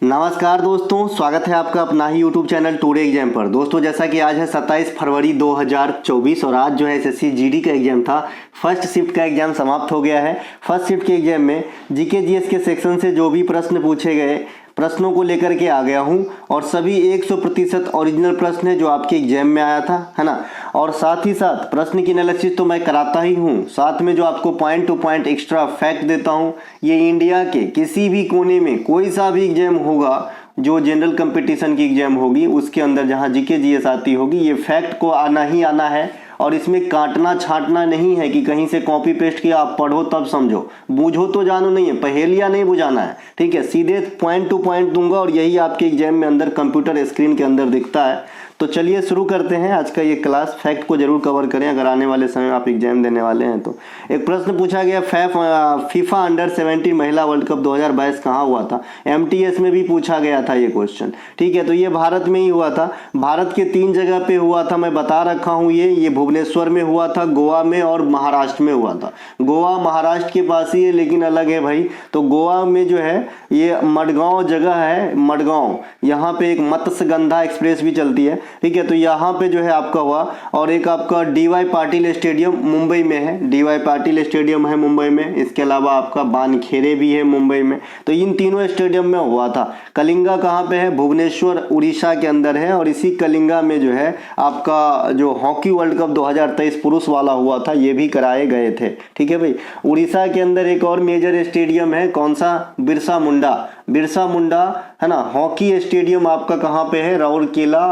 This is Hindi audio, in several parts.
नमस्कार दोस्तों, स्वागत है आपका अपना ही यूट्यूब चैनल टुडे एग्जाम पर। दोस्तों जैसा कि आज है 27 फरवरी 2024 और आज जो है एसएससी जीडी का एग्जाम था। फर्स्ट शिफ्ट का एग्जाम समाप्त हो गया है। फर्स्ट शिफ्ट के एग्जाम में जीके जीएस के सेक्शन से जो भी प्रश्न पूछे गए प्रश्नों को लेकर के आ गया हूं और सभी 100% ओरिजिनल प्रश्न है जो आपके एग्जाम में आया था, है ना। और साथ ही साथ प्रश्न की एनालिसिस तो मैं कराता ही हूं, साथ में जो आपको point two point extra fact देता हूं। ये इंडिया के किसी भी कोने में कोई सा भी एग्जाम होगा, जो जनरल कंपटीशन की एग्जाम होगी उसके अंदर जहां जीके जीएस आती होगी, ये फैक्ट को आना ही आना है। और इसमें काटना छांटना नहीं है कि कहीं से कॉपी पेस्ट किया आप पढ़ो तब समझो, बूझो तो जानो नहीं है, पहेलियां नहीं बुझाना है, ठीक है। सीधे पॉइंट टू पॉइंट दूंगा और यही आपके एग्जाम में अंदर कंप्यूटर स्क्रीन के अंदर दिखता है। तो चलिए शुरू करते हैं आज का ये क्लास। फैक्ट को जरूर कवर करें अगर आने वाले समय आप एग्जाम देने वाले हैं तो। एक प्रश्न पूछा गया, फीफा अंडर 17 महिला वर्ल्ड कप 2022 कहाँ हुआ था। एमटीएस में भी पूछा गया था ये क्वेश्चन, ठीक है। तो ये भारत में ही हुआ था। भारत के 3 जगह पे हुआ था, मैं बता रखा हूँ। ये भुवनेश्वर में हुआ था, गोवा में और महाराष्ट्र में हुआ था। गोवा महाराष्ट्र के पास ही है लेकिन अलग है भाई। तो गोवा में जो है ये मडगांव जगह है, मडगांव, यहाँ पे एक मत्स्यगंधा एक्सप्रेस भी चलती है, ठीक है। तो यहाँ पे जो है आपका हुआ। और एक आपका डीवाई पाटिल स्टेडियम मुंबई में है, डीवाई पाटिल स्टेडियम है मुंबई में। इसके अलावा आपका बानखेड़े भी है मुंबई में। तो इन तीनों स्टेडियम में हुआ था। कलिंगा कहाँ पे है, भुवनेश्वर उड़ीसा के अंदर है। और इसी कलिंगा में जो है आपका जो हॉकी वर्ल्ड कप 2023 पुरुष वाला हुआ था, ये भी कराए गए थे, ठीक है भाई। उड़ीसा के अंदर एक और मेजर स्टेडियम है, कौन सा, बिरसा मुंडा, बिरसा मुंडा, है ना। हॉकी स्टेडियम आपका कहाँ पे है, राउरकेला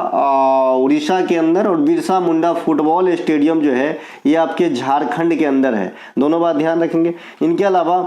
उड़ीसा के अंदर। और बिरसा मुंडा फुटबॉल स्टेडियम जो है ये आपके झारखंड के अंदर है। दोनों बात ध्यान रखेंगे। इनके अलावा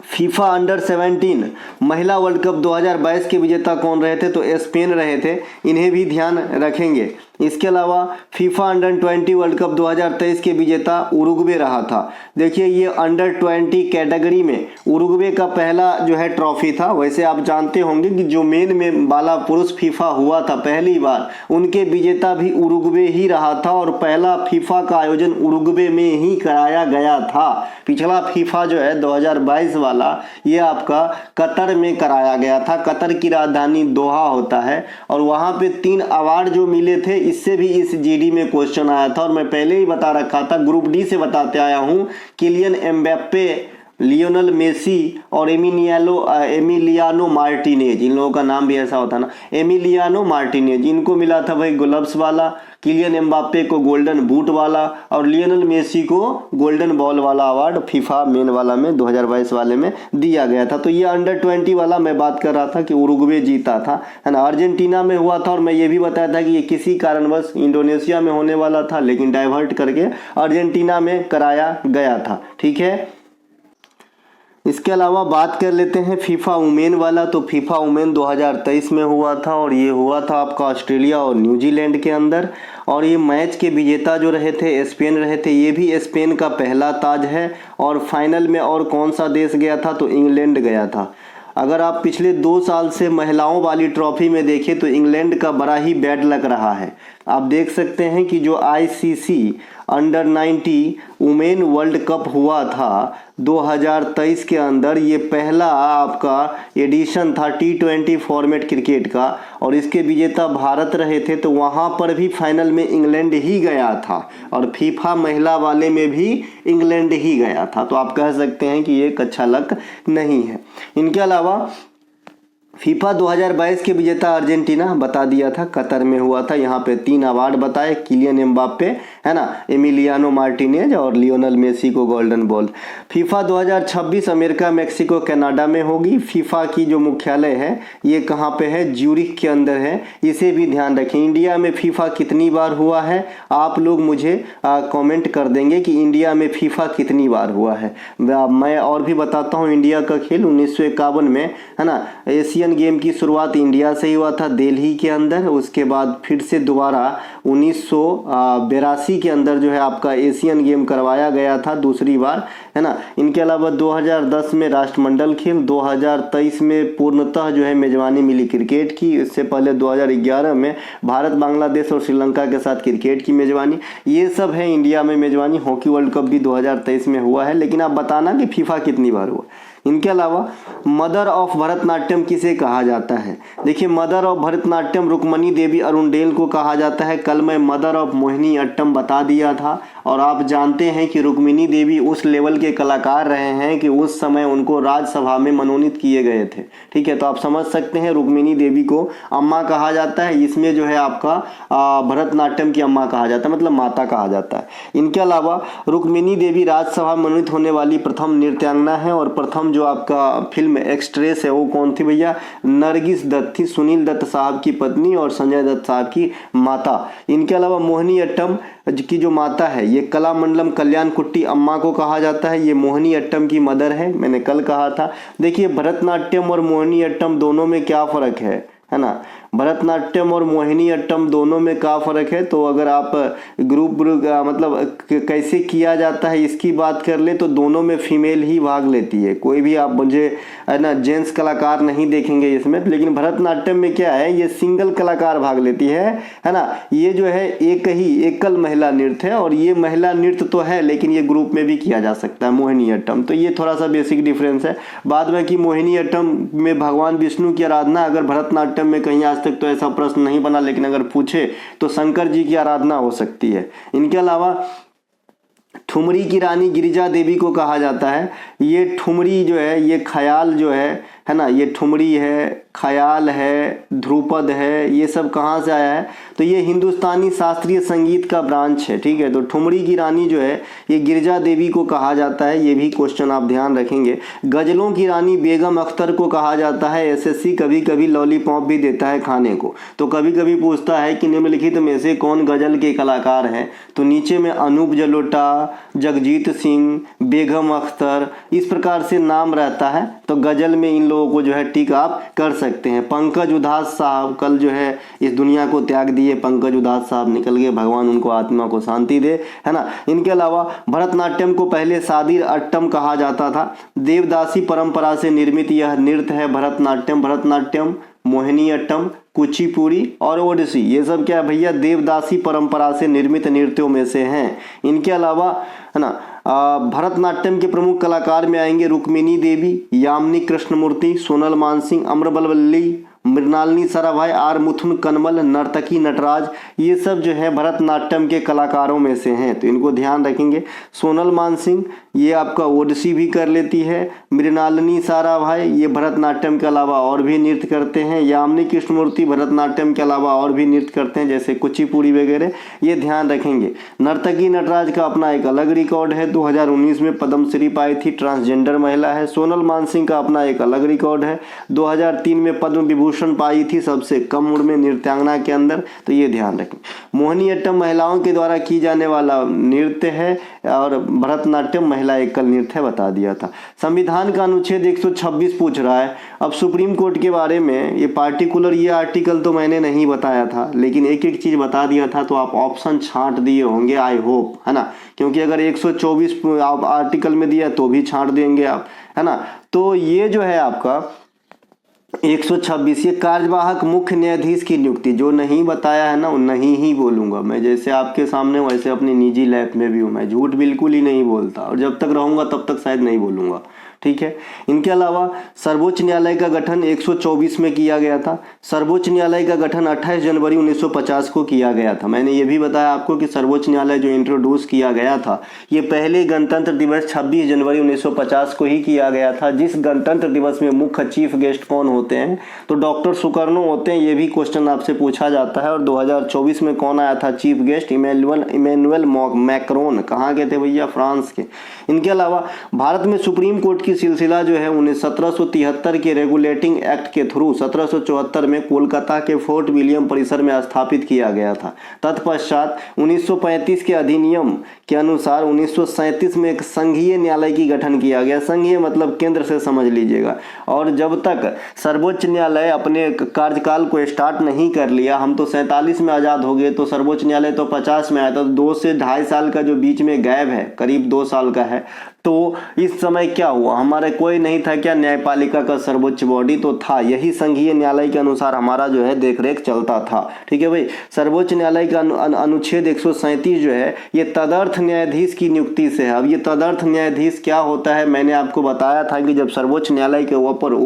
फीफा अंडर 17 महिला वर्ल्ड कप 2022 के विजेता कौन रहे थे, तो स्पेन रहे थे, इन्हें भी ध्यान रखेंगे। इसके अलावा फीफा अंडर 20 वर्ल्ड कप 2023 के विजेता उरुग्वे रहा था। देखिए ये अंडर 20 कैटेगरी में उरुग्वे का पहला जो है ट्रॉफी था। वैसे आप जानते होंगे कि जो मेन में वाला पुरुष फीफा हुआ था पहली बार, उनके विजेता भी उरुग्वे ही रहा था। और पहला फीफा का आयोजन उरुग्वे में ही कराया गया था। पिछला फीफा जो है 2022 वाला, ये आपका कतर में कराया गया था। कतर की राजधानी दोहा होता है। और वहां पे 3 अवार्ड जो मिले थे, इससे भी इस जीडी में क्वेश्चन आया था। और मैं पहले ही बता रखा था, ग्रुप डी से बताते आया हूं। किलियन एम्बाप्पे, लियोनल मेसी और एमिलियानो मार्टिनेज, इन लोगों का नाम भी ऐसा होता ना, एमिलियानो मार्टिनेज, इनको मिला था भाई ग्लव्स वाला। किलियन एम्बाप्पे को गोल्डन बूट वाला और लियोनल मेसी को गोल्डन बॉल वाला अवार्ड फीफा मेन वाला में 2022 वाले में दिया गया था। तो ये अंडर 20 वाला मैं बात कर रहा था कि उरुग्वे जीता था, है ना। अर्जेंटीना में हुआ था और मैं ये भी बताया था कि ये किसी कारणवश इंडोनेशिया में होने वाला था लेकिन डाइवर्ट करके अर्जेंटीना में कराया गया था, ठीक है। इसके अलावा बात कर लेते हैं फीफा वुमेन वाला। तो फीफा वुमेन 2023 में हुआ था और ये हुआ था आपका ऑस्ट्रेलिया और न्यूजीलैंड के अंदर। और ये मैच के विजेता जो रहे थे स्पेन रहे थे। ये भी स्पेन का पहला ताज है। और फाइनल में और कौन सा देश गया था, तो इंग्लैंड गया था। अगर आप पिछले 2 साल से महिलाओं वाली ट्रॉफी में देखें तो इंग्लैंड का बड़ा ही बैड लग रहा है। आप देख सकते हैं कि जो ICC under 90 women world cup हुआ था 2023 के अंदर, ये पहला आपका एडिशन था T20 फॉर्मेट क्रिकेट का। और इसके विजेता भारत रहे थे। तो वहाँ पर भी फाइनल में इंग्लैंड ही गया था और फीफा महिला वाले में भी इंग्लैंड ही गया था। तो आप कह सकते हैं कि ये एक अच्छा लक नहीं है। इनके अलावा फीफा 2022 के विजेता अर्जेंटीना बता दिया था, कतर में हुआ था। यहाँ पे 3 अवार्ड बताए, किलियन एम्बाप्पे, है ना, एमिलियानो मार्टिनेज और लियोनल मेसी को golden ball. FIFA 2026 America, Mexico, Canada में होगी। फीफा की जो मुख्यालय है ये कहाँ पे है, ज्यूरिख के अंदर है। इसे भी ध्यान रखें। इंडिया में फीफा कितनी बार हुआ है, आप लोग मुझे कमेंट कर देंगे कि इंडिया में फीफा कितनी बार हुआ है। मैं और भी बताता हूँ। इंडिया का खेल 1951 में, है ना, एशियन गेम की शुरुआत इंडिया से ही हुआ था, दिल्ली के अंदर। उसके बाद फिर से दोबारा 1982 के अंदर जो है आपका एशियन गेम करवाया गया था दूसरी बार, है ना। इनके अलावा 2010 में राष्ट्रमंडल खेल, 2023 में पूर्णतः जो है मेजबानी मिली क्रिकेट की। इससे पहले 2011 में भारत, बांग्लादेश और श्रीलंका के साथ क्रिकेट की मेजबानी। ये सब है इंडिया में मेजबानी। हॉकी वर्ल्ड कप भी 2023 में हुआ है। लेकिन आप बताना कि फीफा कितनी बार हुआ। इनके अलावा मदर ऑफ भरतनाट्यम किसे कहा जाता है? देखिए, mother of Bharatanatyam Rukmini Devi Arundale को कहा जाता है। कल मैं मदर ऑफ मोहिनी अट्टम बता दिया था, और आप जानते हैं कि रुक्मिणी देवी उस लेवल के कलाकार रहे हैं कि उस समय उनको राज्यसभा में मनोनीत किए गए थे। ठीक है, तो आप समझ सकते हैं रुक्मिणी देवी को अम्मा कहा जाता है। इसमें जो है आपका भरतनाट्यम की अम्मा कहा जाता है, मतलब माता कहा जाता है। इनके अलावा रुक्मिणी देवी राज्यसभा में मनोनीत होने वाली प्रथम नृत्यांगना है, और प्रथम जो आपका फिल्म एक्ट्रेस है वो कौन थी भैया? नरगिस दत्त थी, सुनील दत्त साहब की पत्नी और संजय दत्त साहब की माता। इनके अलावा मोहिनी अट्टम की जो माता है ये कलामंडलम कल्याण कुट्टी अम्मा को कहा जाता है। ये मोहिनी अट्टम की मदर है, मैंने कल कहा था। देखिए, भरतनाट्यम और मोहिनी अट्टम दोनों में क्या फ़र्क है ना? भरतनाट्यम और मोहिनी अट्टम दोनों में क्या फ़र्क है? तो अगर आप ग्रुप मतलब कैसे किया जाता है इसकी बात कर ले तो दोनों में फीमेल ही भाग लेती है। कोई भी आप मुझे है ना जेंट्स कलाकार नहीं देखेंगे इसमें, लेकिन भरतनाट्यम में क्या है, ये सिंगल कलाकार भाग लेती है ना? ये जो है एकल महिला नृत्य है, और ये महिला नृत्य तो है लेकिन ये ग्रुप में भी किया जा सकता है मोहिनी अट्टम। तो ये थोड़ा सा बेसिक डिफरेंस है। बाद में कि मोहिनी अट्टम में भगवान विष्णु की आराधना, अगर भरतनाट्यम में कहीं आज तक तो ऐसा प्रश्न नहीं बना, लेकिन अगर पूछे तो शंकर जी की आराधना हो सकती है। इनके अलावा ठुमरी की रानी गिरिजा देवी को कहा जाता है। ये ठुमरी जो है, ये ख्याल जो है ना, ये ठुमरी है, ख्याल है, ध्रुपद है, ये सब कहाँ से आया है? तो ये हिंदुस्तानी शास्त्रीय संगीत का ब्रांच है। ठीक है, तो ठुमरी की रानी जो है ये गिरिजा देवी को कहा जाता है। ये भी क्वेश्चन आप ध्यान रखेंगे। गजलों की रानी बेगम अख्तर को कहा जाता है। एसएससी कभी कभी लॉलीपॉप भी देता है खाने को, तो कभी कभी पूछता है कि निम्नलिखित में से कौन गजल के कलाकार हैं? तो नीचे में अनूप जलोटा, जगजीत सिंह, बेगम अख्तर, इस प्रकार से नाम रहता है। तो गजल में इन लोगों को जो है टिक आप कर सकते हैं। पंकज उधास साहब कल जो है इस दुनिया को त्याग दिए, पंकज उधास साहब निकल गए, भगवान उनको आत्मा को शांति दे, है ना। इनके अलावा भरतनाट्यम को पहले सादिर अट्टम कहा जाता था। देवदासी परंपरा से निर्मित यह नृत्य है भरतनाट्यम, मोहिनी अट्टम, कुचिपुड़ी और ओडिसी, ये सब क्या है भैया? देवदासी परंपरा से निर्मित नृत्यों में से हैं। इनके अलावा है ना भरतनाट्यम के प्रमुख कलाकार में आएंगे रुक्मिणी देवी, यामिनी कृष्णमूर्ति, सोनल मानसिंह, अम्रबलवल्ली, मृणालिनी साराभाई, आर मुथुन कनमल, नर्तकी नटराज, ये सब जो है भरतनाट्यम के कलाकारों में से हैं, तो इनको ध्यान रखेंगे। सोनल मानसिंह ये आपका ओडिसी भी कर लेती है। मृणालिनी साराभाई ये भरतनाट्यम के अलावा और भी नृत्य करते हैं। यामिनी कृष्णमूर्ति भरतनाट्यम के अलावा और भी नृत्य करते हैं जैसे कुचिपुड़ी वगैरह, ये ध्यान रखेंगे। नर्तकी नटराज का अपना एक अलग रिकॉर्ड है, 2019 में पद्मश्री पाई थी, ट्रांसजेंडर महिला है। सोनल मानसिंह का अपना एक अलग रिकॉर्ड है, 2003 में पद्म विभूषण पाई थी सबसे कम उम्र में नृत्यांगना के अंदर, तो ये ध्यान रखें। मोहिनी अट्टम महिलाओं के द्वारा की जाने वाला नृत्य है और भरतनाट्यम महिला एकल नृत्य है, बता दिया था। संविधान का अनुच्छेद 126 पूछ रहा है। अब सुप्रीम कोर्ट के बारे में ये पार्टिकुलर ये आर्टिकल तो मैंने नहीं बताया था, लेकिन एक एक चीज बता दिया था, तो आप ऑप्शन छांट दिए होंगे आई होप, है ना, क्योंकि अगर 124 आप आर्टिकल में दिया तो भी छांट देंगे आप, है ना। तो ये जो है आपका 126 ये कार्यवाहक मुख्य न्यायाधीश की नियुक्ति, जो नहीं बताया है ना वो नहीं ही बोलूंगा मैं, जैसे आपके सामने वैसे अपनी निजी लैब में भी हूँ, मैं झूठ बिल्कुल ही नहीं बोलता और जब तक रहूंगा तब तक शायद नहीं बोलूंगा, ठीक है। इनके अलावा सर्वोच्च न्यायालय का गठन 124 में किया गया था। सर्वोच्च न्यायालय का गठन 28 जनवरी 1950 को किया गया था। मैंने ये भी बताया आपको कि सर्वोच्च न्यायालय जो इंट्रोड्यूस किया गया था ये पहले गणतंत्र दिवस 26 जनवरी 1950 को ही किया गया था, जिस गणतंत्र दिवस में मुख्य चीफ गेस्ट कौन होते हैं, तो डॉक्टर सुकर्णो होते हैं। ये भी क्वेश्चन आपसे पूछा जाता है। और 2024 में कौन आया था चीफ गेस्ट? इमैनुअल मैक्रोन, कहाँ के थे भैया? फ्रांस के। इनके अलावा भारत में सुप्रीम कोर्ट की सिलसिला जो है 1773 के रेगुलेटिंग एक्ट के थ्रू 1774 में कोलकाता के फोर्ट विलियम परिसर में स्थापित किया गया था। तत्पश्चात 1935 के अधिनियम के अनुसार 1937 में एक संघीय न्यायालय की गठन किया गया। संघीय मतलब केंद्र से समझ लीजिएगा। और जब तक सर्वोच्च न्यायालय अपने कार्यकाल को स्टार्ट नहीं कर लिया, हम तो 47 में आज़ाद हो गए, तो सर्वोच्च न्यायालय तो 50 में आया था, तो 2 से 2.5 साल का जो बीच में गैप है, करीब 2 साल का है, तो इस समय क्या हुआ, हमारे कोई नहीं था क्या न्यायपालिका का सर्वोच्च बॉडी, तो था, यही संघीय न्यायालय के अनुसार हमारा जो है देखरेख चलता था। ठीक है भाई, सर्वोच्च न्यायालय का अनुच्छेद 137 जो है ये तदर्थ न्यायाधीश की नियुक्ति से है। अब ये तदर्थ न्यायाधीश क्या होता है, मैंने आपको बताया था कि जब सर्वोच्च न्यायालय के ऊपर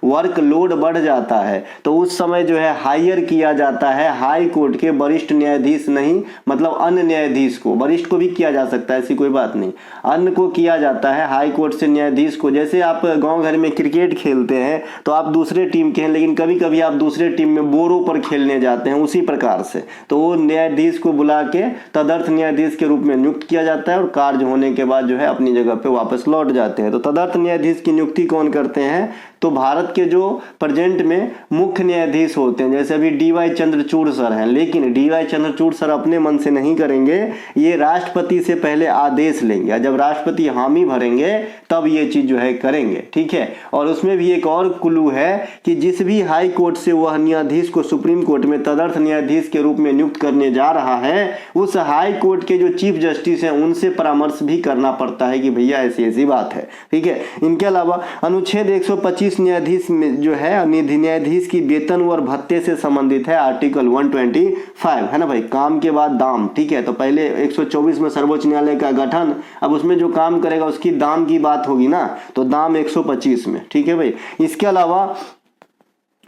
वर्क लोड बढ़ जाता है तो उस समय जो है हायर किया जाता है हाई कोर्ट के वरिष्ठ न्यायाधीश, नहीं मतलब अन्य न्यायाधीश को, वरिष्ठ को भी किया जा सकता है, ऐसी कोई बात नहीं, अन्य को किया जाता है हाई कोर्ट से न्यायाधीश को। जैसे आप गांव घर में क्रिकेट खेलते हैं तो आप दूसरे टीम के हैं, लेकिन कभी कभी आप दूसरे टीम में बोरों पर खेलने जाते हैं, उसी प्रकार से तो वो न्यायाधीश को बुला के तदर्थ न्यायाधीश के रूप में नियुक्त किया जाता है और कार्य होने के बाद जो है अपनी जगह पे वापस लौट जाते हैं। तो तदर्थ न्यायाधीश की नियुक्ति कौन करते हैं, तो भारत के जो प्रेजेंट में मुख्य न्यायाधीश होते हैं, जैसे अभी डी.वाई. चंद्रचूड़ सर हैं, लेकिन डी.वाई. चंद्रचूड़ सर अपने मन से नहीं करेंगे, ये राष्ट्रपति से पहले आदेश लेंगे, जब राष्ट्रपति हामी भरेंगे तब ये चीज जो है करेंगे। ठीक है, और उसमें भी एक और क्लू है कि जिस भी हाई कोर्ट से वह न्यायाधीश को सुप्रीम कोर्ट में तदर्थ न्यायाधीश के रूप में नियुक्त करने जा रहा है, उस हाई कोर्ट के जो चीफ जस्टिस हैं उनसे परामर्श भी करना पड़ता है कि भैया ऐसी ऐसी बात है। ठीक है, इनके अलावा अनुच्छेद 125 न्यायाधीश में जो है न्यायाधीश की वेतन और भत्ते से संबंधित है, आर्टिकल 125 है ना भाई, काम के बाद दाम। ठीक है, तो पहले 124 में सर्वोच्च न्यायालय का गठन, अब उसमें जो काम करेगा उसकी दाम की बात होगी ना, तो दाम 125 में। ठीक है भाई, इसके अलावा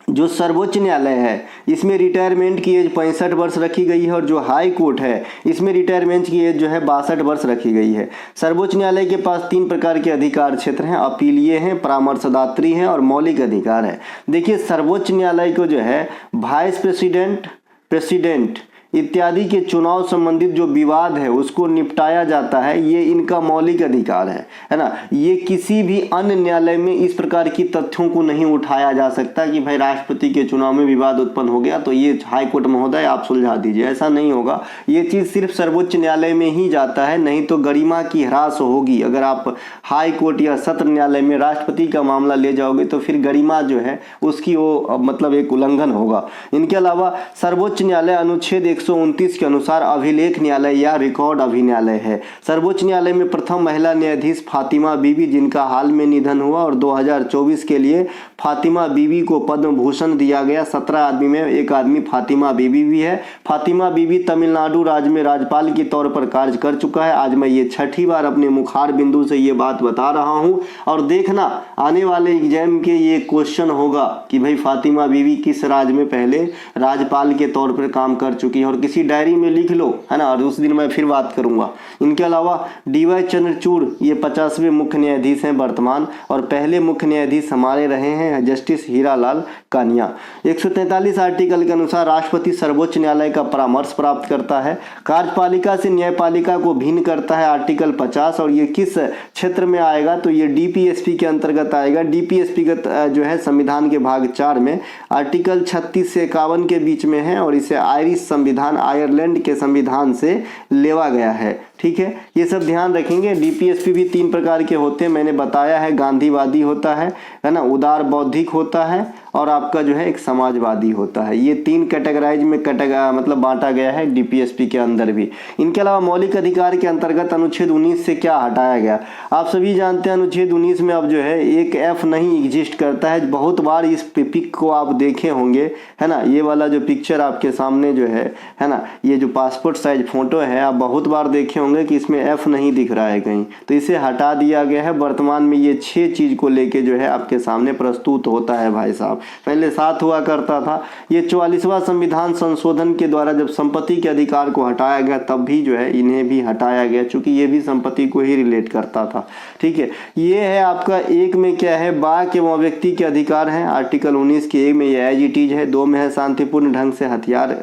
जो सर्वोच्च न्यायालय है इसमें रिटायरमेंट की एज 65 वर्ष रखी गई है, और जो हाई कोर्ट है इसमें रिटायरमेंट की एज जो है 62 वर्ष रखी गई है। सर्वोच्च न्यायालय के पास 3 प्रकार के अधिकार क्षेत्र हैं, अपीलीय हैं, परामर्शदात्री हैं और मौलिक अधिकार है। देखिए, सर्वोच्च न्यायालय को जो है वाइस प्रेसिडेंट, प्रेसिडेंट इत्यादि के चुनाव संबंधित जो विवाद है उसको निपटाया जाता है, ये इनका मौलिक अधिकार है ना। ये किसी भी अन्य न्यायालय में इस प्रकार की तथ्यों को नहीं उठाया जा सकता कि भाई राष्ट्रपति के चुनाव में विवाद उत्पन्न हो गया तो ये हाई कोर्ट महोदय आप सुलझा दीजिए, ऐसा नहीं होगा। ये चीज सिर्फ सर्वोच्च न्यायालय में ही जाता है, नहीं तो गरिमा की ह्रास होगी। अगर आप हाई कोर्ट या सत्र न्यायालय में राष्ट्रपति का मामला ले जाओगे तो फिर गरिमा जो है उसकी वो मतलब एक उल्लंघन होगा। इनके अलावा सर्वोच्च न्यायालय अनुच्छेद 129 के अनुसार अभिलेख न्यायालय या रिकॉर्ड अभिन्यायालय है। सर्वोच्च न्यायालय में प्रथम महिला न्यायाधीश फातिमा बीबी, जिनका हाल में निधन हुआ, और 2024 के लिए फातिमा बीबी को पद्म भूषण दिया गया। 17 आदमी में एक आदमी फातिमा बीबी भी है। फातिमा बीबी तमिलनाडु राज्य में राज्यपाल के तौर पर कार्य कर चुका है। आज मैं ये 6ठी बार अपने मुखार बिंदु से ये बात बता रहा हूँ, और देखना आने वाले एग्जाम के ये क्वेश्चन होगा कि भाई फातिमा बीबी किस राज्य में पहले राज्यपाल के तौर पर काम कर चुकी है, और किसी डायरी में लिख लो, है ना, और उस दिन मैं फिर बात करूंगा। इनके अलावा डी.वाई. चंद्रचूड़ ये 50वें मुख्य न्यायाधीश हैं वर्तमान, और पहले मुख्य न्यायाधीश हमारे रहे हैं जस्टिस हीरालाल कानिया। 143 आर्टिकल के अनुसार राष्ट्रपति सर्वोच्च न्यायालय का परामर्श प्राप्त करता है। कार्यपालिका से न्यायपालिका को भिन्न करता है, आर्टिकल 50, और ये किस क्षेत्र में आएगा, तो ये डीपीएसपी के अंतर्गत आएगा। डीपीएसपी का जो है संविधान के भाग 4 में आर्टिकल 36 से 51 के बीच में है, और इसे आयरिश संविधान, आयरलैंड के संविधान से लेवा गया है। ठीक है, ये सब ध्यान रखेंगे। डीपीएसपी भी 3 प्रकार के होते हैं, मैंने बताया है, गांधीवादी होता है ना, उदार बौद्धिक होता है, और आपका जो है एक समाजवादी होता है। ये 3 कैटेगराइज में मतलब बांटा गया है डीपीएसपी के अंदर भी। इनके अलावा मौलिक अधिकार के अंतर्गत अनुच्छेद 19 से क्या हटाया गया, आप सभी जानते हैं अनुच्छेद 19 में अब जो है एक एफ नहीं एग्जिस्ट करता है। बहुत बार इस पिक को आप देखे होंगे, है ना, ये वाला जो पिक्चर आपके सामने जो है ना, ये जो पासपोर्ट साइज फोटो है, आप बहुत बार देखे होंगे कि इसमें एफ नहीं दिख रहा है कहीं, तो इसे हटा दिया गया है। वर्तमान में ये 6 चीज को लेके जो है आपके सामने प्रस्तुत होता है भाई साहब, पहले 7 हुआ करता था। ये 44वां संविधान संशोधन के द्वारा जब संपत्ति के अधिकार को हटाया गया तब भी जो है इन्हें भी हटाया गया, चूंकि ये भी संपत्ति को ही रिलेट करता था। ठीक है, ये है आपका 1 में क्या है, बाक एवं व्यक्ति के अधिकार हैं, आर्टिकल 19 के 1 में ये एज इट इज है। 2 में है शांतिपूर्ण ढंग से हथियार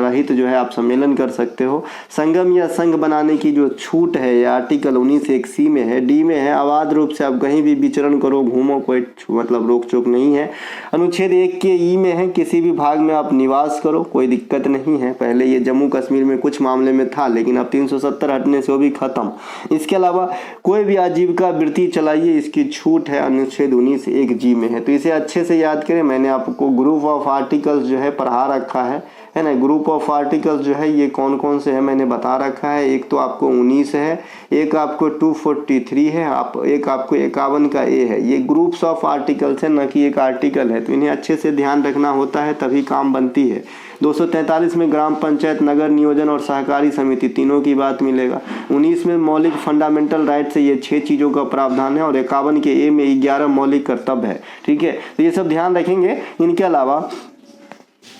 रहित जो है आप सम्मेलन कर सकते हो। संगम या संघ बनाने की जो छूट है ये आर्टिकल 19 एक सी में है। डी में है अबाध रूप से आप कहीं भी विचरण करो, घूमो, कोई मतलब रोक टोक नहीं है। अनुच्छेद 1 के ई में है, किसी भी भाग में आप निवास करो, कोई दिक्कत नहीं है। पहले ये जम्मू कश्मीर में कुछ मामले में था, लेकिन अब 370 हटने से वो भी खत्म। इसके अलावा कोई भी आजीविका वृत्ति चलाइए, इसकी छूट है, अनुच्छेद 19 1 जी में है। तो इसे अच्छे से याद करें, मैंने आपको ग्रुप ऑफ आर्टिकल्स जो है पढ़ा रखा है है ना। ग्रुप ऑफ आर्टिकल्स जो है ये कौन कौन से हैं मैंने बता रखा है। एक तो आपको 19 है, एक आपको 243 है, एक आपको 51 का ए है। ये ग्रुप्स ऑफ आर्टिकल्स है, न कि एक आर्टिकल है, तो इन्हें अच्छे से ध्यान रखना होता है तभी काम बनती है। 243 में ग्राम पंचायत, नगर नियोजन और सहकारी समिति तीनों की बात मिलेगा। 19 में मौलिक फंडामेंटल राइट से ये 6 चीज़ों का प्रावधान है और 51 के ए में 11 मौलिक कर्तव्य है। ठीक है, तो ये सब ध्यान रखेंगे। इनके अलावा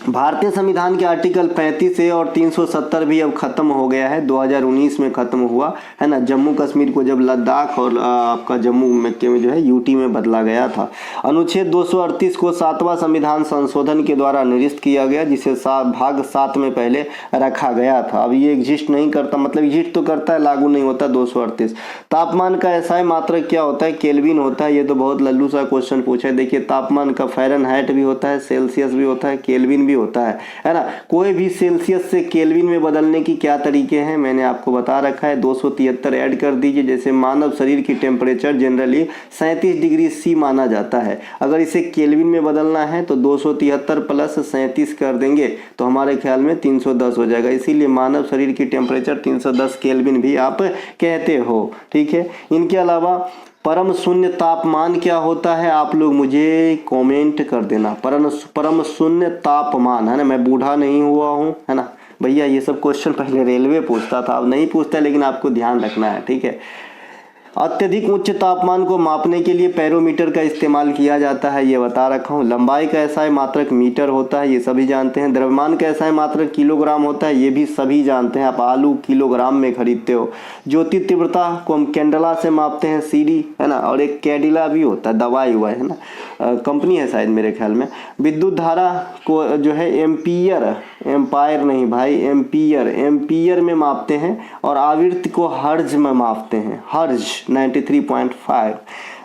भारतीय संविधान के आर्टिकल 35 ए और 370 भी अब खत्म हो गया है, 2019 में खत्म हुआ है ना। जम्मू कश्मीर को जब लद्दाख और आपका जम्मू में जो है यूटी में बदला गया था। अनुच्छेद 238 को 7वां संविधान संशोधन के द्वारा निरस्त किया गया, जिसे भाग 7 में पहले रखा गया था। अब ये एग्जिस्ट नहीं करता, मतलब एग्जिस्ट तो करता है, लागू नहीं होता 238। तापमान का एसआई मात्रक क्या होता है? केल्विन होता है। ये तो बहुत लल्लू सा क्वेश्चन पूछा है। देखिए, तापमान का फ़ारेनहाइट भी होता है, सेल्सियस भी होता है, केल्विन भी होता है ना। कोई भी सेल्सियस से केल्विन में बदलने की क्या तरीके हैं मैंने आपको बता रखा है। 273 ऐड कर दीजिए। जैसे मानव शरीर की टेम्परेचर जनरली 37 डिग्री सी माना जाता है, अगर इसे केल्विन में बदलना है तो 273 प्लस 37 कर देंगे तो हमारे ख्याल में 310 हो जाएगा। इसीलिए मानव शरीर की टेम्परेचर 310 केल्विन भी आप कहते हो। ठीक है, इनके अलावा परम शून्य तापमान क्या होता है? आप लोग मुझे कमेंट कर देना। परम शून्य तापमान, है ना। मैं बूढ़ा नहीं हुआ हूँ, है ना भैया। ये सब क्वेश्चन पहले रेलवे पूछता था, अब नहीं पूछता, लेकिन आपको ध्यान रखना है। ठीक है, अत्यधिक उच्च तापमान को मापने के लिए बैरोमीटर का इस्तेमाल किया जाता है, ये बता रखा हूँ। लंबाई का एसआई मात्रक मीटर होता है, ये सभी जानते हैं। द्रव्यमान का एसआई मात्रक किलोग्राम होता है, ये भी सभी जानते हैं। आप आलू किलोग्राम में खरीदते हो। ज्योति तीव्रता को हम कैंडला से मापते हैं, सीडी, है ना। और एक कैडिला भी होता है, दवाई हुआ है ना, कंपनी है शायद मेरे ख्याल में। विद्युत धारा को जो है एम्पियर, एम्पायर नहीं भाई, एम्पियर में मापते हैं। और आवृत्ति को हर्ज में मापते हैं, हर्ज 93.5।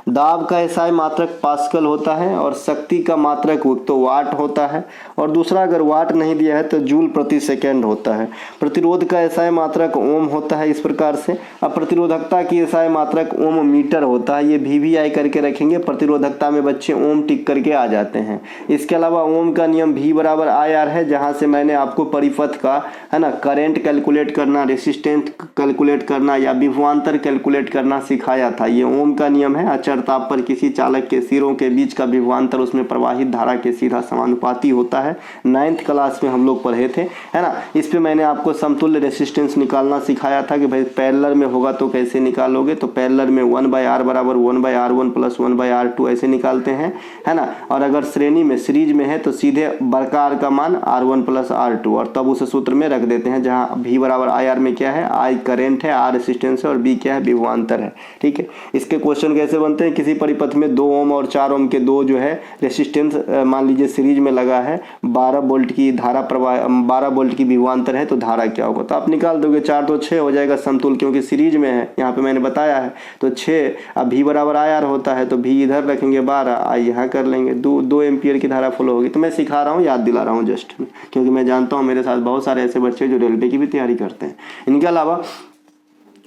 दाब का एसआई मात्रक पास्कल होता है और शक्ति का मात्रक तो वाट होता है। और दूसरा, अगर वाट नहीं दिया है तो जूल प्रति सेकेंड होता है। प्रतिरोध का एसआई मात्रक ओम होता है, इस प्रकार से। अब प्रतिरोधकता की एसआई मात्रक ओम मीटर होता है, ये VVI करके रखेंगे। प्रतिरोधकता में बच्चे ओम टिक करके आ जाते हैं। इसके अलावा ओम का नियम V बराबर IR है, जहाँ से मैंने आपको परिपथ का, है ना, करंट कैलकुलेट करना, रेसिस्टेंस कैलकुलेट करना या विभवांतर कैलकुलेट करना सिखाया था। ये ओम का नियम है। अचर ताप पर किसी चालक के सिरों के बीच का विभवांतर उसमें प्रवाहित धारा के सीधा समानुपाती होता है। 9th क्लास में हम लोग पढ़े थे, है ना। इस पे मैंने आपको समतुल्य रेसिस्टेंस निकालना सिखाया था कि भाई पैरेलल में होगा तो कैसे निकालोगे। तो पैरेलल में 1/R बराबर 1/R1 प्लस 1/R2 ऐसे निकालते हैं, है ना। और अगर श्रेणी में, सीरीज में है तो सीधे बड़का R का मान R1 प्लस R2, और तब उस सूत्र में रख देते हैं जहाँ V बराबर IR में क्या है, I करंट है, R रेसिस्टेंस है और B क्या है, विभवांतर है। ठीक है, इसके क्वेश्चन कैसे बनते हैं? किसी परिपथ में 2 ओम और 4 ओम के दो जो है रेसिस्टेंस मान लीजिए सीरीज में लगा है, 12 वोल्ट की धारा प्रवाह, 12 वोल्ट की विभवांतर है, तो धारा क्या होगा? तो आप निकाल दोगे, 4 तो 6 हो जाएगा समतुल, क्योंकि सीरीज में है, यहाँ पे मैंने बताया है। तो 6, अब V बराबर IR होता है तो V इधर रखेंगे 12, I यहाँ कर लेंगे, 2 एम्पियर की धारा फ्लो होगी। तो मैं सिखा रहा हूँ, याद दिला रहा हूँ जस्ट, क्योंकि मैं जानता हूँ मेरे साथ बहुत सारे ऐसे बच्चे जो रेलवे की भी तैयारी करते हैं। इनके अलावा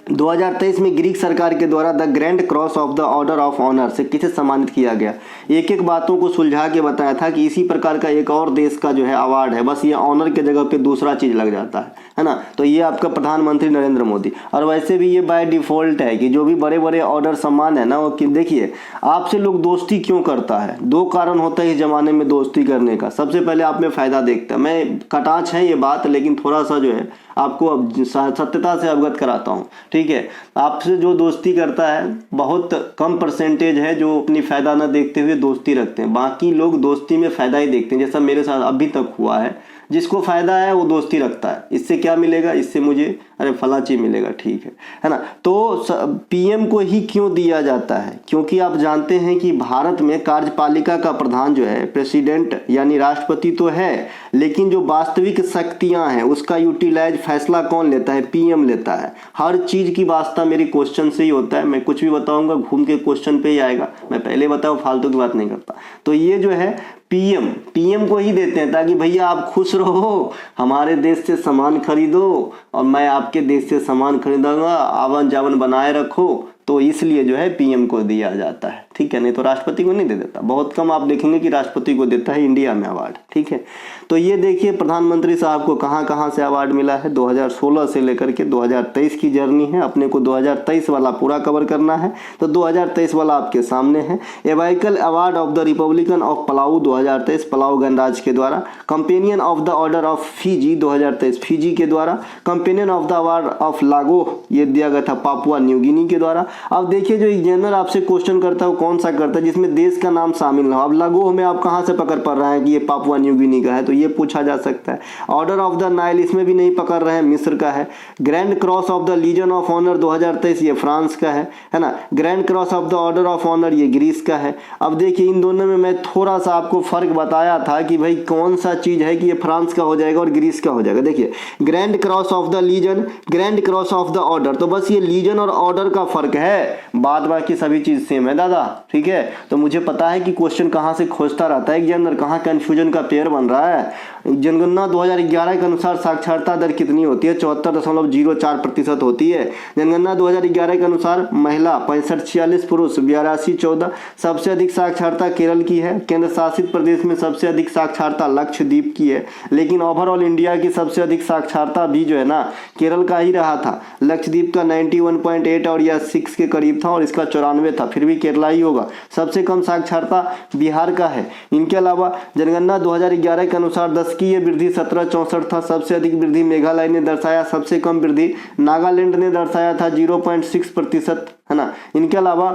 2023 में ग्रीक सरकार के द्वारा the grand cross of the order of honour से किसे सम्मानित किया गया? एक एक बातों को सुलझा के बताया था कि इसी प्रकार का एक और देश का जो है अवार्ड है, बस ये ऑनर के जगह पे दूसरा चीज लग जाता है ना। तो ये आपका प्रधानमंत्री नरेंद्र मोदी। और वैसे भी ये बाय डिफॉल्ट है कि जो भी बड़े बड़े ऑर्डर सम्मान है ना, वो देखिए आपसे लोग दोस्ती क्यों करता है। 2 कारण होता है इस जमाने में दोस्ती करने का। सबसे पहले आप में फायदा देखता है, मैं कटाच है ये बात, लेकिन थोड़ा सा जो है आपको अब सत्यता से अवगत कराता हूँ। ठीक है, आपसे जो दोस्ती करता है बहुत कम परसेंटेज है जो अपनी फायदा ना देखते हुए दोस्ती रखते हैं। बाकी लोग दोस्ती में फायदा ही देखते हैं, जैसा मेरे साथ अभी तक हुआ है। जिसको फायदा है वो दोस्ती रखता है। इससे क्या मिलेगा? इससे मुझे अरे फला चीज मिलेगा, ठीक है ना। तो पीएम को ही क्यों दिया जाता है? क्योंकि आप जानते हैं कि भारत में कार्यपालिका का प्रधान जो है प्रेसिडेंट यानी राष्ट्रपति तो है, लेकिन जो वास्तविक शक्तियां हैं उसका यूटिलाइज फैसला कौन लेता है? पीएम लेता है। हर चीज की वास्ता मेरी क्वेश्चन से ही होता है। मैं कुछ भी बताऊंगा घूम के क्वेश्चन पे ही आएगा। मैं पहले बताऊं, फालतू की बात नहीं करता। तो ये जो है पीएम को ही देते हैं ताकि भैया आप खुश रहो, हमारे देश से सामान खरीदो और मैं आपके देश से सामान खरीदूंगा, आवन जावन बनाए रखो। तो इसलिए जो है पीएम को दिया जाता है। ठीक है, नहीं तो राष्ट्रपति को नहीं दे देता। बहुत कम आप देखेंगे कि राष्ट्रपति को देता है इंडिया में अवार्ड, ठीक है। तो ये देखिए प्रधानमंत्री साहब को कहाँ कहाँ से अवार्ड मिला है। 2016 से लेकर के 2023 की जर्नी है, अपने को 2023 वाला पूरा कवर करना है, तो 2023 वाला आपके सामने है। Ebakl award of the republican of Palau 2023 Palau गणराज्य के द्वारा। Companion of the order of Fiji 2023 Fiji के द्वारा। Companion of the award of Lago ये दिया गया था पापुआ न्यू गिनी के द्वारा। अब देखिए जो एग्जामिनर आपसे क्वेश्चन करता है वो कौन सा करता है जिसमें देश का नाम शामिल ना हो। अब लागो में आप कहाँ से पकड़ पा रहे हैं कि ये पापुआ न्यू गिनी का है, तो ये पूछा जा सकता है। ऑर्डर ऑफ द नाइल इसमें भी नहीं पकड़ रहे हैं, मिस्र का है। Grand cross of the legion of honour 2023 ये फ्रांस का है ना। Grand cross of the order of honour ये ग्रीस का है। अब देखिए इन दोनों में मैं थोड़ा सा आपको फर्क बताया था कि भाई कौन सा चीज है कि ये फ्रांस का हो जाएगा और ग्रीस का हो जाएगा। देखिए grand cross of the legion, grand cross of the order, तो बस ये लीजन और ऑर्डर का फर्क है, बाद बाकी सभी चीज सेम है दादा, ठीक है। तो मुझे पता है कि क्वेश्चन कहाँ से खोजता रहता है एग्जामिनर, कहाँ कंफ्यूजन का पेयर बन रहा है। जनगणना 2011 के अनुसार साक्षरता दर कितनी होती है? 74.04% होती है। जनगणना 2011 के अनुसार महिला 65-46, पुरुष 82-14। सबसे अधिक साक्षरता केरल की है। केंद्र शासित प्रदेश में सबसे अधिक साक्षरता लक्षद्वीप की है, लेकिन ओवरऑल इंडिया की सबसे अधिक साक्षरता भी जो है ना केरल का ही रहा था। लक्षद्वीप का 91.8 और या 6 के करीब था और इसका 94 था, फिर भी केरला ही होगा। सबसे कम साक्षरता बिहार का है। इनके अलावा जनगणना 2011 के अनुसार 10 की ये वृद्धि 1764 था। सबसे अधिक वृद्धि मेघालय ने दर्शाया, सबसे कम वृद्धि नागालैंड ने दर्शाया था 0.6%, है ना। इनके अलावा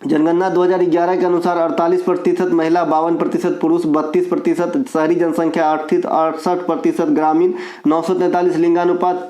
जनगणना 2011 के अनुसार 48% महिला, 52% पुरुष, 32% शहरी जनसंख्या, 68% ग्रामीण, 943 लिंगानुपात,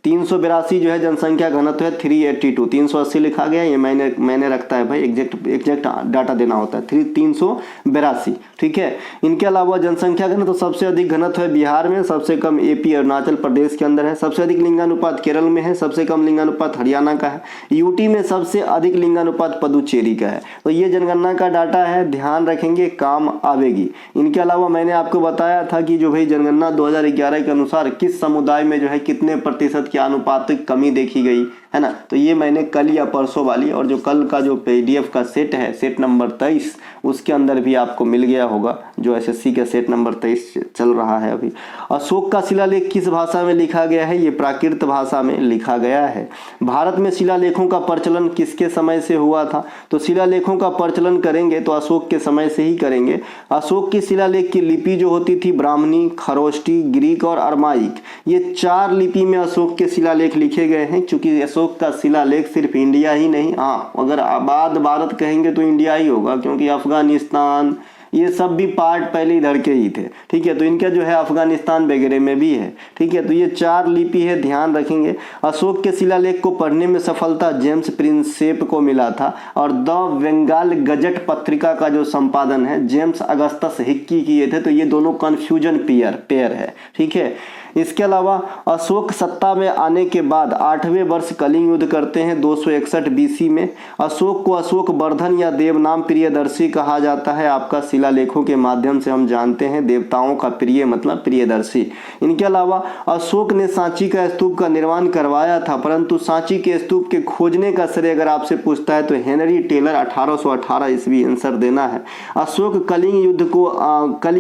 382 जो है जनसंख्या घनत्व है 382। 380 लिखा गया, ये मैंने रखता है भाई, एग्जैक्ट डाटा देना होता है 382, ठीक है। इनके अलावा जनसंख्या घनत्व सबसे अधिक घनत्व है बिहार में, सबसे कम एपी अरुणाचल प्रदेश के अंदर है। सबसे अधिक लिंगानुपात केरल में है, सबसे कम लिंगानुपात हरियाणा का है। यूटी में सबसे अधिक लिंगानुपात पुदुचेरी का है। तो ये जनगणना का डाटा है, ध्यान रखेंगे, काम आवेगी। इनके अलावा मैंने आपको बताया था कि जो भाई जनगणना 2011 के अनुसार किस समुदाय में जो है कितने प्रतिशत की आनुपातिक कमी देखी गई, है ना। तो ये मैंने कल या परसों वाली, और जो कल का जो पीडीएफ का सेट है, सेट नंबर 23, उसके अंदर भी आपको मिल गया होगा, जो एसएससी का सेट नंबर 23 चल रहा है अभी। अशोक का शिलालेख किस भाषा में लिखा गया है? ये प्राकृत भाषा में लिखा गया है। भारत में शिलालेखों का प्रचलन किसके समय से हुआ था? तो शिलालेखों का प्रचलन करेंगे तो अशोक के समय से ही करेंगे। अशोक की शिलालेख की लिपि जो होती थी ब्राह्मणी, खरोष्टी, ग्रीक और अरमाइक, ये 4 लिपि में अशोक के शिलालेख लिखे गए हैं। क्योंकि अशोक का शिलालेख सिर्फ इंडिया ही नहीं, हाँ अगर आबाद भारत कहेंगे तो इंडिया ही होगा, क्योंकि अफगानिस्तान ये सब भी पार्ट पहले इधर के ही थे, ठीक है। तो इनका जो है अफगानिस्तान वगैरह में भी है, ठीक है। तो ये 4 लिपि है, ध्यान रखेंगे। अशोक के शिलालेख को पढ़ने में सफलता जेम्स प्रिंसेप को मिला था, और द बंगाल गजट पत्रिका का जो संपादन है जेम्स अगस्टस हिक्की किए थे। तो ये दोनों कन्फ्यूजन पेयर है, ठीक है। इसके अलावा अशोक सत्ता में आने के बाद 8वें वर्ष कलिंग युद्ध करते हैं 261 बीसी में। अशोक को अशोक वर्धन या देवनाम प्रियदर्शी कहा जाता है। आपका शिलालेखों के माध्यम से हम जानते हैं देवताओं का प्रिय मतलब प्रियदर्शी। इनके अलावा अशोक ने सांची का स्तूप का निर्माण करवाया था, परंतु सांची के स्तूप के खोजने का श्रेय अगर आपसे पूछता है तो हेनरी टेलर 1818 ईस्वी आंसर देना है। अशोक कलिंग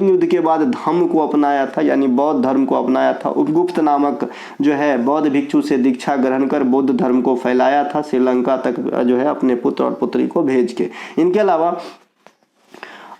युद्ध के बाद धम्म को अपनाया था, यानी बौद्ध धर्म को अपनाया था। उपगुप्त नामक जो है बौद्ध भिक्षु से दीक्षा ग्रहण कर बौद्ध धर्म को फैलाया था श्रीलंका तक जो है अपने पुत्र और पुत्री को भेज के। इनके अलावा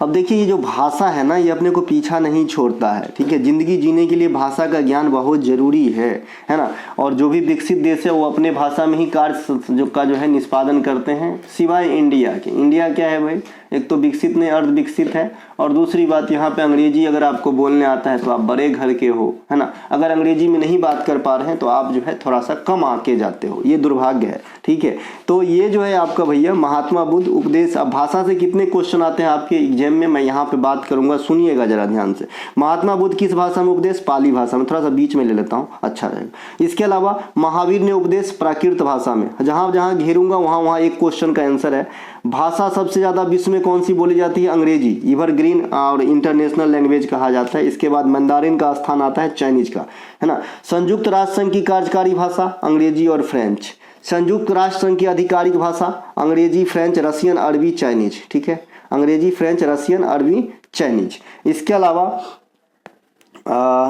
अब देखिए ये जो भाषा है ना ये अपने को पीछा नहीं छोड़ता है, ठीक है। जिंदगी जीने के लिए भाषा का ज्ञान बहुत जरूरी है ना। और जो भी विकसित देश है वो अपने भाषा में ही कार्य जो है निष्पादन करते हैं, सिवाय इंडिया के। इंडिया क्या है भाई, एक तो विकसित नहीं अर्ध विकसित है, और दूसरी बात यहाँ पे अंग्रेजी अगर आपको बोलने आता है तो आप बड़े घर के हो, है ना। अगर अंग्रेजी में नहीं बात कर पा रहे हैं तो आप जो है थोड़ा सा कम आके जाते हो, ये दुर्भाग्य है, ठीक है। तो ये जो है आपका भैया महात्मा बुद्ध उपदेश। अब भाषा से कितने क्वेश्चन आते हैं आपके एग्जाम में, मैं यहाँ पे बात करूंगा, सुनिएगा जरा ध्यान से। महात्मा बुद्ध किस भाषा में उपदेश? पाली भाषा में। थोड़ा सा बीच में ले लेता हूँ, अच्छा रहेगा। इसके अलावा महावीर ने उपदेश प्राकृत भाषा में। जहां जहां घेरूंगा वहां एक क्वेश्चन का आंसर है। भाषा सबसे ज्यादा विश्व में कौन सी बोली जाती है? अंग्रेजी, एवरग्रीन और इंटरनेशनल लैंग्वेज कहा जाता है। इसके बाद मंदारिन का स्थान आता है चाइनीज का, है ना। संयुक्त राष्ट्र संघ की कार्यकारी भाषा अंग्रेजी और फ्रेंच। संयुक्त राष्ट्र संघ की आधिकारिक भाषा अंग्रेजी, फ्रेंच, रशियन, अरबी, चाइनीज। ठीक है, अंग्रेजी, फ्रेंच, रशियन, अरबी, चाइनीज। इसके अलावा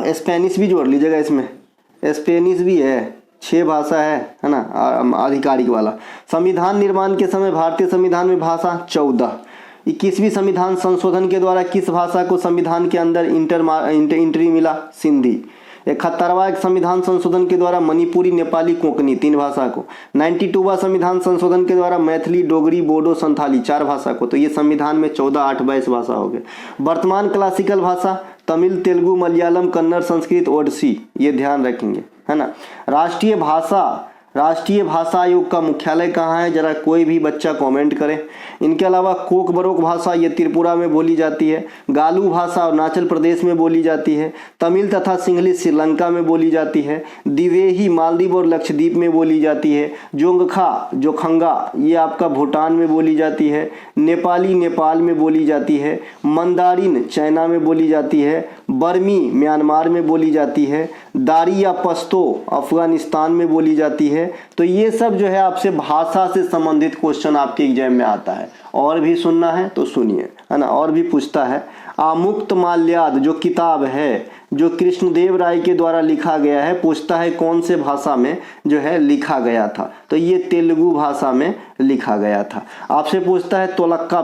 स्पेनिश भी जोड़ लीजिएगा इसमें, स्पेनिश भी है, 6 भाषा है ना आधिकारिक वाला। संविधान निर्माण के समय भारतीय संविधान में भाषा 14। 21वीं संविधान संशोधन के द्वारा किस भाषा को संविधान के अंदर इंट्री मिला? सिंधी। 71वां संविधान संशोधन के द्वारा मणिपुरी, नेपाली, कोंकणी 3 भाषा को। 92वां संविधान संशोधन के द्वारा मैथिली, डोगरी, बोडो, संथाली 4 भाषा को। तो ये संविधान में 14, 8, 22 भाषा हो गए। वर्तमान क्लासिकल भाषा तमिल, तेलुगु, मलयालम, कन्नड़, संस्कृत, ओडिसी, ये ध्यान रखेंगे, है ना। राष्ट्रीय भाषा आयोग का मुख्यालय कहाँ है? जरा कोई भी बच्चा कमेंट करे। इनके अलावा कोकबरोक भाषा ये त्रिपुरा में बोली जाती है। गालू भाषा अरुणाचल प्रदेश में बोली जाती है। तमिल तथा सिंहली श्रीलंका में बोली जाती है। दिवेही मालदीव और लक्षद्वीप में बोली जाती है। जोखंगा ये आपका भूटान में बोली जाती है। नेपाली नेपाल में बोली जाती है। मंदारिन चाइना में बोली जाती है। बर्मी म्यांमार में बोली जाती है। दारी या पश्तो अफगानिस्तान में बोली जाती है। तो ये सब जो है आपसे भाषा से संबंधित क्वेश्चन आपके एग्जाम में आता है। और भी सुनना है तो सुनिए, है ना। और भी पूछता है, आमुक्तमाल्याद जो किताब है जो कृष्णदेव राय के द्वारा लिखा गया है, पूछता है कौन से भाषा में जो है लिखा गया था? तो ये तेलुगु भाषा में लिखा गया था। आपसे पूछता है तोलक्का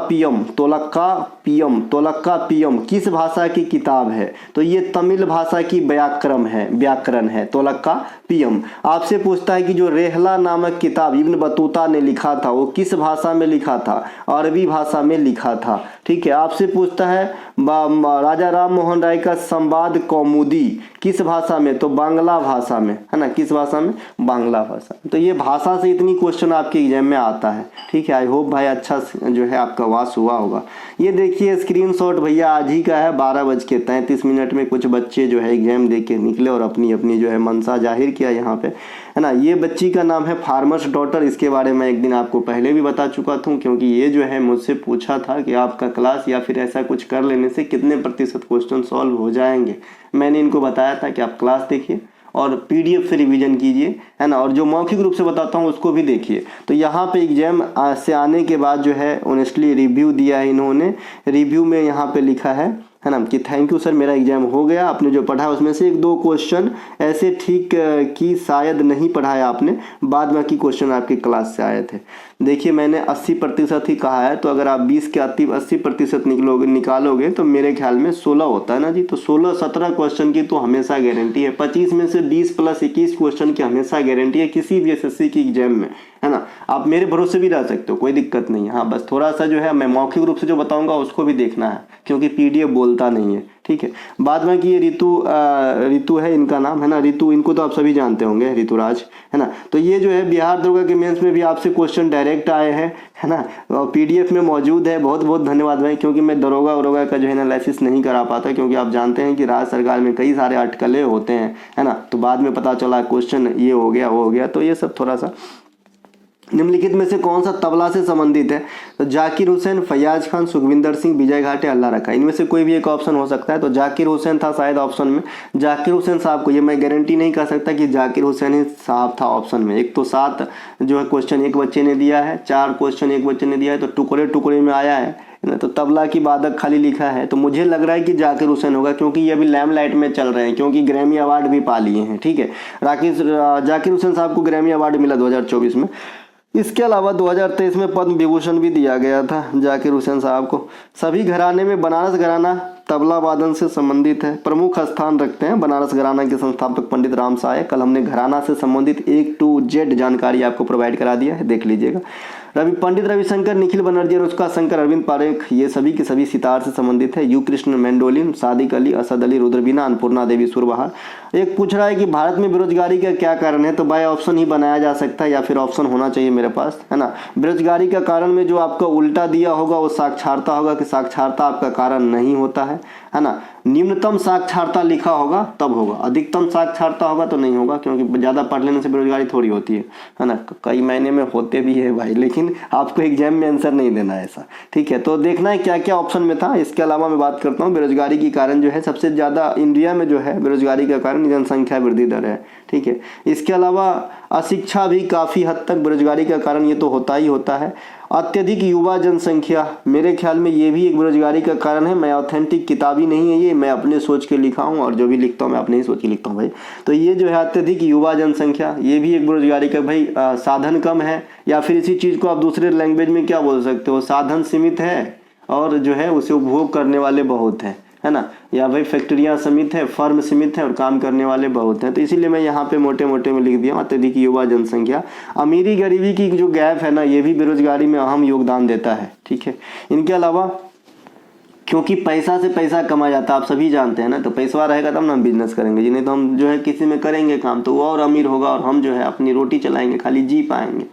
पियम किस भाषा की किताब है? तो ये तमिल भाषा की व्याकरण है तोलक्का पियम। आपसे पूछता है कि जो रेहला नामक किताब इब्न बतूता ने लिखा था वो किस भाषा में लिखा था? अरबी भाषा में लिखा था। ठीक है। आपसे पूछता है राजा राम मोहन राय का संवाद कौमुदी किस भाषा में? तो बांग्ला भाषा में, है ना। किस भाषा में? बांग्ला भाषा। तो ये भाषा से इतनी क्वेश्चन आपके एग्जाम में आता है। ठीक है। आई होप भाई अच्छा जो है आपका वास हुआ होगा। ये देखिए स्क्रीनशॉट भैया आज ही का है, 12:33 में कुछ बच्चे जो है एग्जाम दे के निकले और अपनी अपनी जो है मनसा जाहिर किया यहाँ पे, है ना। ये बच्ची का नाम है फार्मर्स डॉटर। इसके बारे में एक दिन आपको पहले भी बता चुका था, क्योंकि ये जो है मुझसे पूछा था कि आपका क्लास या फिर ऐसा कुछ कर लेने से कितने प्रतिशत क्वेश्चन सॉल्व हो जाएंगे। मैंने इनको बताया था कि आप क्लास देखिए और पीडीएफ से रिवीजन कीजिए, है ना। और जो मौखिक रूप से बताता हूँ उसको भी देखिए। तो यहाँ पे एग्जाम से आने के बाद जो है ऑनेस्टली रिव्यू दिया है इन्होंने। रिव्यू में यहाँ पे लिखा है ना, कि थैंक यू सर मेरा एग्जाम हो गया। आपने जो पढ़ा उसमें से 1-2 क्वेश्चन ऐसे ठीक कि शायद नहीं पढ़ाया आपने, बाद बाकी क्वेश्चन आपकी क्लास से आए थे। देखिए मैंने 80% ही कहा है, तो अगर आप 20 के 80% निकालोगे तो मेरे ख्याल में 16 होता है ना जी। तो 16-17 क्वेश्चन की तो हमेशा गारंटी है। 25 में से 20 + 21 क्वेश्चन की हमेशा गारंटी है किसी भी एसएससी की एग्जाम में, है ना। आप मेरे भरोसे भी रह सकते हो, कोई दिक्कत नहीं है। हाँ बस थोड़ा सा जो है मैं मौखिक रूप से जो बताऊंगा उसको भी देखना है, क्योंकि पीडीएफ बोलता नहीं है। ठीक है। बाद में कि ये रीतु है इनका नाम, है ना। रीतु, इनको तो आप सभी जानते होंगे, ऋतुराज, है ना। तो ये जो है बिहार दुर्गा के मेंस में भी आपसे क्वेश्चन डायरेक्ट आए हैं, है ना, और पीडीएफ में मौजूद है। बहुत बहुत धन्यवाद भाई, क्योंकि मैं दरोगा का जो है एनालिसिस नहीं करा पाता, क्योंकि आप जानते हैं कि राज्य सरकार में कई सारे अटकलें होते हैं, है ना। तो बाद में पता चला क्वेश्चन ये हो गया वो हो गया। तो ये सब थोड़ा सा निम्नलिखित में से कौन सा तबला से संबंधित है? तो जाकिर हुसैन, फैयाज खान, सुखविंदर सिंह, विजय घाटे, अल्लाह रखा, इनमें से कोई भी एक ऑप्शन हो सकता है। तो जाकिर हुसैन था शायद ऑप्शन में। जाकिर हुसैन साहब को, ये मैं गारंटी नहीं कर सकता कि जाकिर हुसैन ही साहब था ऑप्शन में। एक तो 7 जो है क्वेश्चन एक बच्चे ने दिया है, 4 क्वेश्चन एक बच्चे ने दिया है, तो टुकड़े में आया है ना। तो तबला की बादक खाली लिखा है, तो मुझे लग रहा है कि जाकिर हुसैन होगा, क्योंकि ये अभी लैम्पलाइट में चल रहे हैं, क्योंकि ग्रैमी अवार्ड भी पा लिए हैं। ठीक है। जाकिर हुसैन साहब को ग्रैमी अवार्ड मिला 2024 में। इसके अलावा 2023 में पद्म विभूषण भी दिया गया था जाकिर हुसैन साहब को। सभी घराने में बनारस घराना तबला वादन से संबंधित है, प्रमुख स्थान रखते हैं। बनारस घराना के संस्थापक पंडित राम साय। कल हमने घराना से संबंधित A to Z जानकारी आपको प्रोवाइड करा दिया है, देख लीजिएगा। पंडित रविशंकर, निखिल बनर्जी, अनुष्का शंकर, अरविंद पारेख, ये सभी के सभी सितार से संबंधित है। यू कृष्ण मैंडोलिन, सादिक अली, असद अली, रुद्रबीना, अन्नपूर्णा देवी सुरबहार। एक पूछ रहा है कि भारत में बेरोजगारी का क्या कारण है? तो बाय ऑप्शन ही बनाया जा सकता है, या फिर ऑप्शन होना चाहिए मेरे पास, है ना। बेरोजगारी का कारण में जो आपका उल्टा दिया होगा वो साक्षरता होगा, कि साक्षरता आपका कारण नहीं होता है ना। निम्नतम साक्षरता लिखा होगा तब होगा, अधिकतम साक्षरता होगा तो नहीं होगा, क्योंकि ज़्यादा पढ़ लेने से बेरोजगारी थोड़ी होती है ना। कई महीने में होते भी है भाई, लेकिन लेकिन आपको एग्जाम में आंसर नहीं देना है ऐसा, ठीक है। तो देखना है क्या क्या ऑप्शन में था। इसके अलावा मैं बात करता हूँ बेरोजगारी के कारण जो है सबसे ज़्यादा इंडिया में जो है बेरोजगारी का कारण जनसंख्या वृद्धि दर है, ठीक है। इसके अलावा अशिक्षा भी काफ़ी हद तक बेरोजगारी का कारण ये तो होता ही होता है। अत्यधिक युवा जनसंख्या, मेरे ख्याल में ये भी एक बेरोजगारी का कारण है। मैं ऑथेंटिक किताबी नहीं है ये, मैं अपने सोच के लिखा हूँ और जो भी लिखता हूँ मैं अपने ही सोच के लिखता हूँ भाई। तो ये जो है अत्यधिक युवा जनसंख्या, ये भी एक बेरोजगारी का भाई साधन कम है, या फिर इसी चीज़ को आप दूसरे लैंग्वेज में क्या बोल सकते हो, साधन सीमित है और जो है उसे उपभोग करने वाले बहुत हैं, है ना। या भाई फैक्ट्रियाँ सीमित है, फर्म सीमित है और काम करने वाले बहुत हैं। तो इसीलिए मैं यहाँ पे मोटे मोटे में लिख दिया अत्यधिक युवा जनसंख्या। अमीरी गरीबी की जो गैप है ना, ये भी बेरोजगारी में अहम योगदान देता है, ठीक है। इनके अलावा क्योंकि पैसा से पैसा कमाया जाता है, आप सभी जानते हैं ना, तो पैसा रहेगा तब ना हम बिजनेस करेंगे जी, नहीं तो हम जो है किसी में करेंगे काम तो वो और अमीर होगा और हम जो है अपनी रोटी चलाएंगे, खाली जी पाएंगे।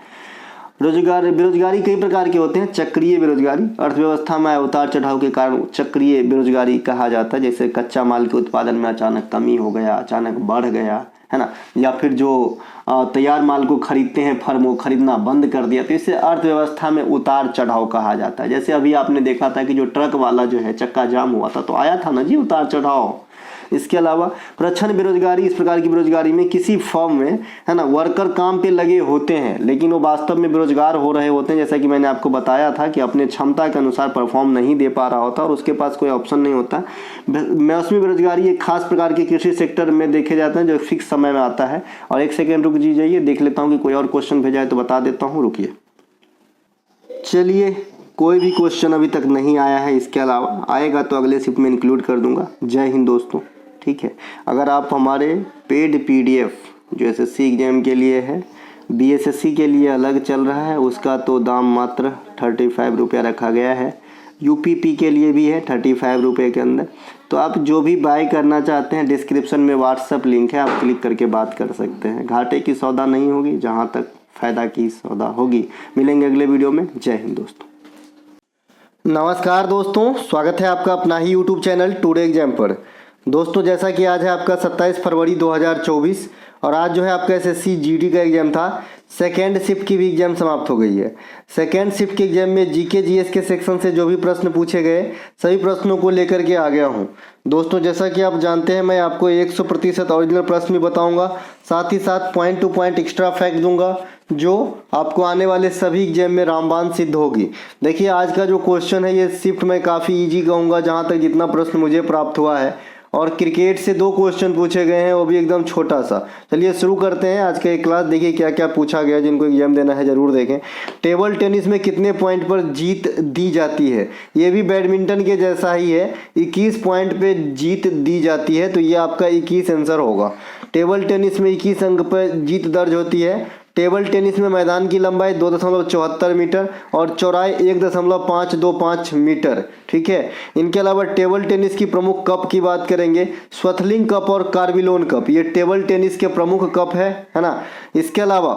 बेरोजगारी कई प्रकार के होते हैं। चक्रीय बेरोजगारी, अर्थव्यवस्था में उतार चढ़ाव के कारण चक्रीय बेरोजगारी कहा जाता है। जैसे कच्चा माल के उत्पादन में अचानक कमी हो गया, अचानक बढ़ गया, है ना, या फिर जो तैयार माल को खरीदते हैं फर्म वो खरीदना बंद कर दिया, तो इससे अर्थव्यवस्था में उतार चढ़ाव कहा जाता है। जैसे अभी आपने देखा था कि जो ट्रक वाला जो है चक्का जाम हुआ था, तो आया था ना जी उतार चढ़ाव। इसके अलावा प्रच्छन्न बेरोजगारी, इस प्रकार की बेरोजगारी में किसी फर्म में, है ना, वर्कर काम पे लगे होते हैं लेकिन वो वास्तव में बेरोजगार हो रहे होते हैं। जैसा कि मैंने आपको बताया था कि अपने क्षमता के अनुसार परफॉर्म नहीं दे पा रहा होता और उसके पास कोई ऑप्शन नहीं होता। मौसमी बेरोजगारी एक खास प्रकार के कृषि सेक्टर में देखे जाते हैं जो फिक्स समय में आता है। और एक सेकेंड रुक जाइए, देख लेता हूँ कि कोई और क्वेश्चन भेजा है तो बता देता हूँ, रुकिए। चलिए, कोई भी क्वेश्चन अभी तक नहीं आया है, इसके अलावा आएगा तो अगले शिफ्ट में इंक्लूड कर दूंगा। जय हिंद दोस्तों, ठीक है। अगर आप हमारे पेड पीडीएफ जो एसएससी एग्जाम के लिए है, बीएसएससी के लिए अलग चल रहा है, उसका तो दाम मात्र 35 रुपया रखा गया है। यूपीपी के लिए भी है 35 रुपये के अंदर। तो आप जो भी बाय करना चाहते हैं, डिस्क्रिप्शन में व्हाट्सअप लिंक है, आप क्लिक करके बात कर सकते हैं। घाटे की सौदा नहीं होगी, जहाँ तक फ़ायदा की सौदा होगी। मिलेंगे अगले वीडियो में। जय हिंद दोस्तों। नमस्कार दोस्तों, स्वागत है आपका अपना ही यूट्यूब चैनल टुडे एग्जाम पर। दोस्तों, जैसा कि आज है आपका 27 फरवरी 2024 और आज जो है आपका एसएससी जीडी का एग्जाम था। सेकेंड शिफ्ट की भी एग्जाम समाप्त हो गई है। सेकेंड शिफ्ट के एग्जाम में जीके जीएस के सेक्शन से जो भी प्रश्न पूछे गए, सभी प्रश्नों को लेकर के आ गया हूं। दोस्तों, जैसा कि आप जानते हैं, मैं आपको 100% ओरिजिनल प्रश्न भी बताऊंगा, साथ ही साथ point two point extra fact दूंगा जो आपको आने वाले सभी एग्जाम में रामबाण सिद्ध होगी। देखिए, आज का जो क्वेश्चन है ये शिफ्ट में काफ़ी ईजी कहूँगा, जहाँ तक जितना प्रश्न मुझे प्राप्त हुआ है। और क्रिकेट से 2 क्वेश्चन पूछे गए हैं, वो भी एकदम छोटा सा। चलिए शुरू करते हैं आज का एक क्लास। देखिए क्या क्या पूछा गया, जिनको एग्जाम देना है ज़रूर देखें। टेबल टेनिस में कितने पॉइंट पर जीत दी जाती है? ये भी बैडमिंटन के जैसा ही है, 21 पॉइंट पे जीत दी जाती है, तो ये आपका 21 आंसर होगा। टेबल टेनिस में 21 अंक पर जीत दर्ज होती है। टेबल टेनिस में मैदान की लंबाई 2.74 मीटर और चौड़ाई 1.525 मीटर, ठीक है। इनके अलावा टेबल टेनिस की प्रमुख कप की बात करेंगे, स्वथलिंग कप और कार्बिलोन कप, ये टेबल टेनिस के प्रमुख कप है ना। इसके अलावा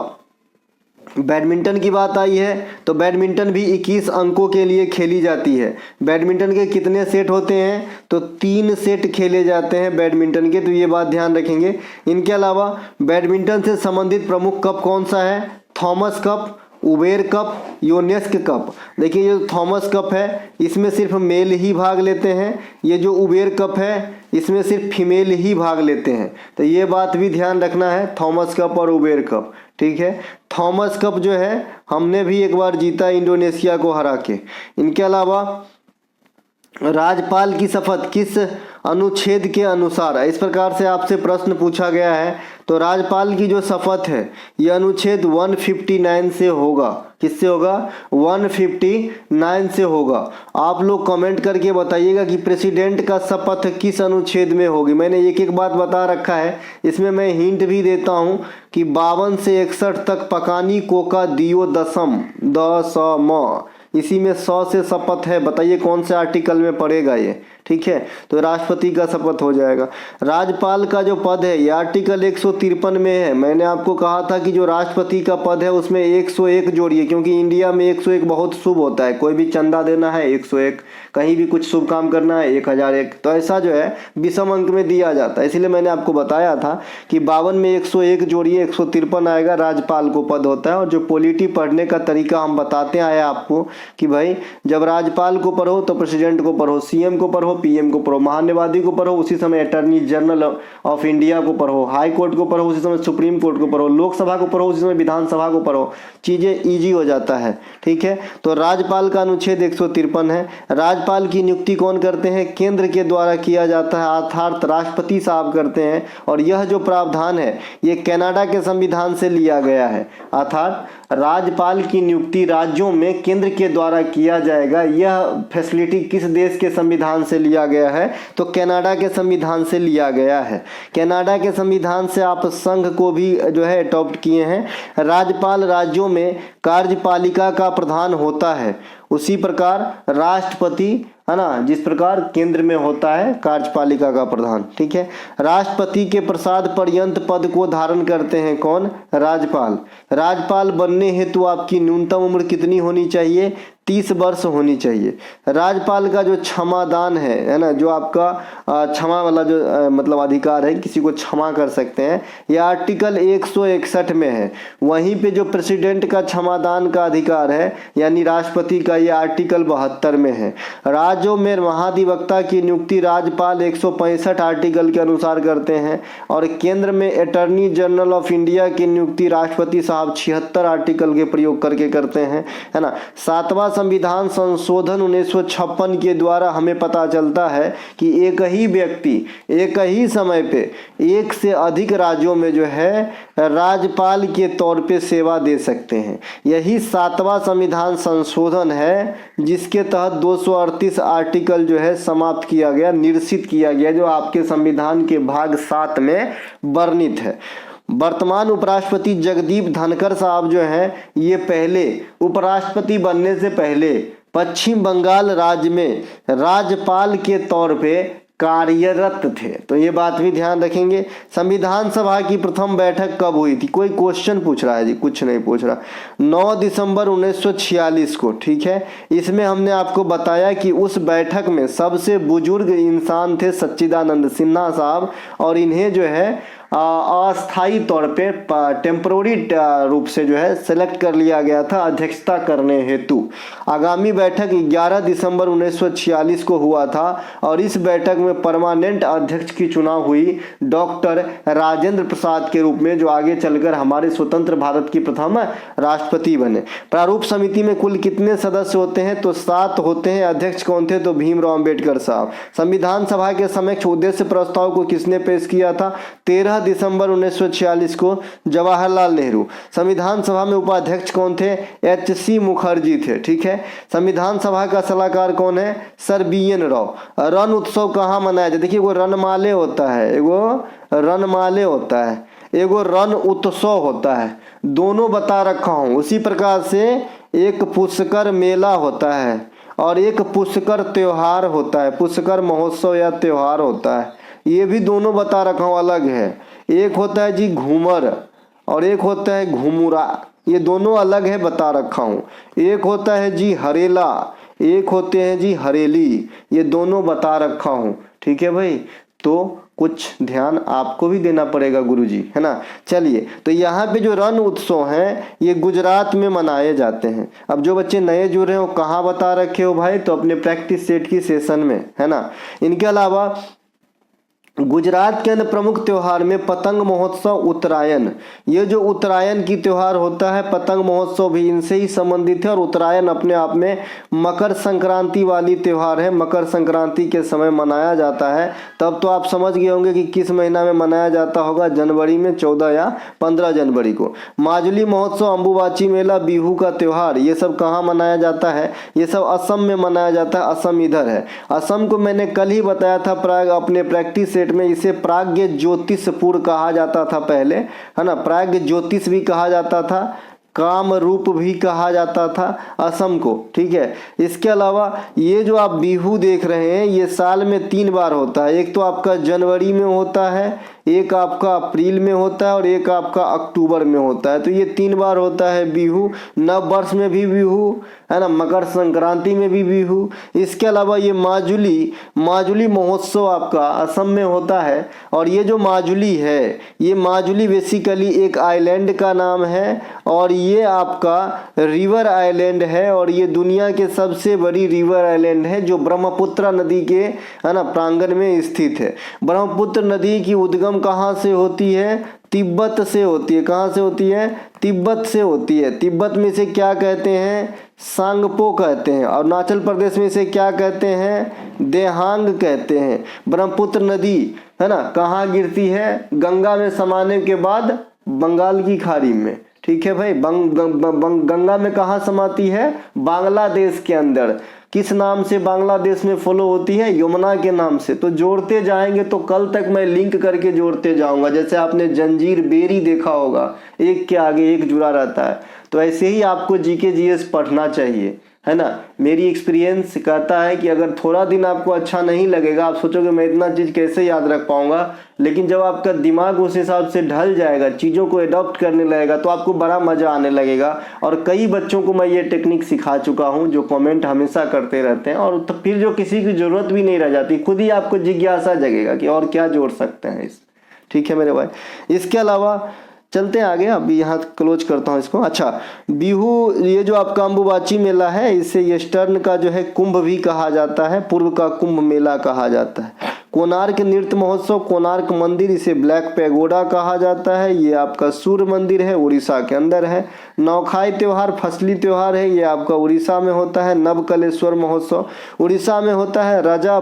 बैडमिंटन की बात आई है तो बैडमिंटन भी 21 अंकों के लिए खेली जाती है। बैडमिंटन के कितने सेट होते हैं? तो 3 सेट खेले जाते हैं बैडमिंटन के, तो ये बात ध्यान रखेंगे। इनके अलावा बैडमिंटन से संबंधित प्रमुख कप कौन सा है? थॉमस कप, उबेर कप, यूनेस्क कप। देखिए, ये थॉमस कप है इसमें सिर्फ मेल ही भाग लेते हैं, ये जो उबेर कप है इसमें सिर्फ फीमेल ही भाग लेते हैं, तो ये बात भी ध्यान रखना है, थॉमस कप और उबेर कप, ठीक है। थॉमस कप जो है हमने भी एक बार जीता इंडोनेशिया को हरा के। इनके अलावा राज्यपाल की शपथ किस अनुच्छेद के अनुसार? इस प्रकार से आपसे प्रश्न पूछा गया है, तो राज्यपाल की जो शपथ है यह अनुच्छेद 159 से होगा। किससे होगा? 159 से होगा। आप लोग कमेंट करके बताइएगा कि प्रेसिडेंट का शपथ किस अनुच्छेद में होगी। मैंने एक एक बात बता रखा है, इसमें मैं हिंट भी देता हूं कि 52 से 61 तक पकानी कोका दियो दसम द स म, इसी में 100 से शपथ है। बताइए कौन से आर्टिकल में पड़ेगा ये, ठीक है। तो राष्ट्रपति का शपथ हो जाएगा। राज्यपाल का जो पद है ये आर्टिकल 153 में है। मैंने आपको कहा था कि जो राष्ट्रपति का पद है उसमें 101 जोड़िए, क्योंकि इंडिया में 101 बहुत शुभ होता है। कोई भी चंदा देना है 101, कहीं भी कुछ शुभ काम करना है 1001, तो ऐसा जो है विषम अंक में दिया जाता है। इसलिए मैंने आपको बताया था कि 52 में 101 जोड़िए 153 आएगा, राज्यपाल को पद होता है। और जो पॉलिटी पढ़ने का तरीका हम बताते आए आपको कि भाई जब राज्यपाल को पढ़ो तो प्रेसिडेंट को पढ़ो, सीएम को पढ़ो, पीएम को पढ़ो, महान्यायवादी को पढ़ो उसी समय अटॉर्नी जनरल ऑफ इंडिया को पढ़ो, हाई कोर्ट को पढ़ो उसी समय सुप्रीम कोर्ट को पढ़ो, लोकसभा को पढ़ो उसी समय विधानसभा को पढ़ो, चीजें इजी हो जाता है। ठीक है। तो राज्यपाल का अनुच्छेद 153 है। राज्यपाल की नियुक्ति कौन करते हैं? केंद्र के द्वारा किया जाता है, अर्थात राष्ट्रपति साहब करते हैं। और यह जो प्रावधान है ये कनाडा के संविधान से लिया गया है, अर्थात राज्यपाल की नियुक्ति राज्यों में केंद्र के द्वारा किया जाएगा। यह फैसिलिटी किस देश के संविधान से लिया गया है? तो कनाडा के संविधान से लिया गया है। कनाडा के संविधान से आप संघ को भी जो है अडॉप्ट किए हैं। राज्यपाल राज्यों में कार्यपालिका का प्रधान होता है, उसी प्रकार राष्ट्रपति है ना, जिस प्रकार केंद्र में होता है कार्यपालिका का प्रधान। ठीक है। राष्ट्रपति के प्रसाद पर्यंत पद को धारण करते हैं कौन? राज्यपाल। राज्यपाल बनने हेतु आपकी न्यूनतम उम्र कितनी होनी चाहिए? 30 वर्ष होनी चाहिए। राज्यपाल का जो क्षमादान है ना, जो आपका क्षमा वाला जो मतलब अधिकार है, किसी को क्षमा कर सकते हैं, यह आर्टिकल 161 में है। वहीं पे जो प्रेसिडेंट का क्षमादान का अधिकार है यानी राष्ट्रपति का, यह आर्टिकल 72 में है। राज्यों में महाधिवक्ता की नियुक्ति राज्यपाल 165 आर्टिकल के अनुसार करते हैं और केंद्र में अटॉर्नी जनरल ऑफ इंडिया की नियुक्ति राष्ट्रपति साहब 76 आर्टिकल के प्रयोग करके करते हैं, है ना। 7वां संविधान संशोधन 1956 के द्वारा हमें पता चलता है कि एक ही व्यक्ति एक ही समय पे एक से अधिक राज्यों में जो है राज्यपाल के तौर पे सेवा दे सकते हैं। यही 7वां संविधान संशोधन है जिसके तहत 238 आर्टिकल जो है समाप्त किया गया, निरसित किया गया, जो आपके संविधान के भाग 7 में वर्णित है। वर्तमान उपराष्ट्रपति जगदीप धनखड़ साहब जो हैं ये पहले उपराष्ट्रपति बनने से पहले पश्चिम बंगाल राज्य में राज्यपाल के तौर पे कार्यरत थे। तो ये बात भी ध्यान रखेंगे। संविधान सभा की प्रथम बैठक कब हुई थी? कोई क्वेश्चन पूछ रहा है जी? कुछ नहीं पूछ रहा। 9 दिसंबर 1946 को। ठीक है। इसमें हमने आपको बताया कि उस बैठक में सबसे बुजुर्ग इंसान थे सच्चिदानंद सिन्हा साहब, और इन्हें जो है अस्थायी तौर पे टेम्पोररी रूप से जो है सेलेक्ट कर लिया गया था अध्यक्षता करने हेतु। आगामी बैठक 11 दिसंबर 1946 को हुआ था और इस बैठक में परमानेंट अध्यक्ष की चुनाव हुई डॉक्टर राजेंद्र प्रसाद के रूप में, जो आगे चलकर हमारे स्वतंत्र भारत की प्रथम राष्ट्रपति बने। प्रारूप समिति में कुल कितने सदस्य होते हैं? तो 7 होते हैं। अध्यक्ष कौन थे? तो भीमराव अंबेडकर साहब। संविधान सभा के समक्ष उद्देश्य प्रस्ताव को किसने पेश किया था? 13 दिसंबर 1946 को जवाहरलाल नेहरू। संविधान सभा में उपाध्यक्ष कौन थे? HC मुखर्जी थे। ठीक है। संविधान सभा का सलाहकार कौन है? Sir BN Rao. रण उत्सव कहाँ मनाया जाए? देखिए, वो रणमाले होता है, एगो रणमाले होता है, एगो रण उत्सव होता है, दोनों बता रखा हूं। उसी प्रकार से एक पुष्कर मेला होता है और एक पुष्कर त्योहार होता है, पुष्कर महोत्सव या त्योहार होता है, ये भी दोनों बता रखा हूं, अलग है। एक होता है जी घूमर और एक होता है घुमुरा, ये दोनों अलग है, बता रखा हूं। एक होता है जी हरेला, एक होते हैं जी हरेली, ये दोनों बता रखा हूं। ठीक है भाई, तो कुछ ध्यान आपको भी देना पड़ेगा गुरुजी, है ना। चलिए, तो यहाँ पे जो रण उत्सव हैं ये गुजरात में मनाए जाते हैं। अब जो बच्चे नए जुड़ रहे हो कहाँ बता रखे हो भाई? तो अपने प्रैक्टिस सेट की सेशन में, है ना। इनके अलावा गुजरात के अन्य प्रमुख त्योहार में पतंग महोत्सव, उत्तरायण, ये जो उत्तरायण की त्योहार होता है, पतंग महोत्सव भी इनसे ही संबंधित है। और उत्तरायण अपने आप में मकर संक्रांति वाली त्योहार है, मकर संक्रांति के समय मनाया जाता है। तब तो आप समझ गए होंगे कि किस महीना में मनाया जाता होगा, जनवरी में 14 या 15 जनवरी को। माजुली महोत्सव, अम्बुबाची मेला, बिहू का त्योहार, ये सब कहाँ मनाया जाता है? ये सब असम में मनाया जाता है। असम इधर है। असम को मैंने कल ही बताया था प्राग अपने प्रैक्टिस सेट में, इसे प्राग्ञ ज्योतिषपुर कहा जाता था पहले, है ना। प्राग्ञ ज्योतिष भी कहा जाता था, कामरूप भी कहा जाता था असम को, ठीक है। इसके अलावा ये जो आप बिहू देख रहे हैं ये साल में 3 बार होता है। एक तो आपका जनवरी में होता है, एक आपका अप्रैल में होता है और एक आपका अक्टूबर में होता है। तो ये 3 बार होता है बिहू। नव वर्ष में भी बिहू है ना, मकर संक्रांति में भी बिहू। इसके अलावा ये माजुली महोत्सव आपका असम में होता है। और ये जो माजुली है, ये माजुली बेसिकली एक आइलैंड का नाम है और ये आपका रिवर आइलैंड है और ये दुनिया के सबसे बड़ी रिवर आइलैंड है जो ब्रह्मपुत्र नदी के है ना प्रांगण में स्थित है। ब्रह्मपुत्र नदी की उद्गम कहाँ से होती है? तिब्बत से होती है। कहाँ से होती है? तिब्बत से होती है। तिब्बत में से क्या कहते हैं? सांगपो कहते हैं। और अरुणाचल प्रदेश में से क्या कहते हैं? देहांग कहते हैं। ब्रह्मपुत्र नदी है ना कहाँ गिरती है? गंगा में समाने के बाद बंगाल की खाड़ी में, ठीक है भाई। गंगा में कहाँ समाती है? बांग्लादेश के अंदर। किस नाम से बांग्लादेश में फॉलो होती है? यमुना के नाम से। तो जोड़ते जाएंगे तो कल तक मैं लिंक करके जोड़ते जाऊंगा। जैसे आपने जंजीर बेरी देखा होगा, एक के आगे एक जुड़ा रहता है। तो ऐसे ही आपको जीके जीएस पढ़ना चाहिए, है ना। मेरी एक्सपीरियंस कहता है कि अगर थोड़ा दिन आपको अच्छा नहीं लगेगा, आप सोचोगे मैं इतना चीज़ कैसे याद रख पाऊंगा, लेकिन जब आपका दिमाग उस हिसाब से ढल जाएगा, चीज़ों को एडॉप्ट करने लगेगा, तो आपको बड़ा मज़ा आने लगेगा। और कई बच्चों को मैं ये टेक्निक सिखा चुका हूँ जो कमेंट हमेशा करते रहते हैं। और तो फिर जो किसी की ज़रूरत भी नहीं रह जाती, खुद ही आपको जिज्ञासा जगेगा कि और क्या जोड़ सकते हैं इस, ठीक है मेरे भाई। इसके अलावा चलते हैं आगे, अभी यहाँ क्लोज करता हूँ इसको। अच्छा, बिहू ये जो आपका अम्बुबाची मेला है, इसे ईस्टर्न का जो है कुंभ भी कहा जाता है, पूर्व का कुंभ मेला कहा जाता है। कोणार्क नृत्य महोत्सव, कोणार्क मंदिर, इसे ब्लैक पैगोडा कहा जाता है। ये आपका सूर्य मंदिर है, उड़ीसा के अंदर है। नौखाई त्योहार फसली त्योहार है, ये आपका उड़ीसा में होता है। नवकलेश्वर महोत्सव उड़ीसा में होता है। रजा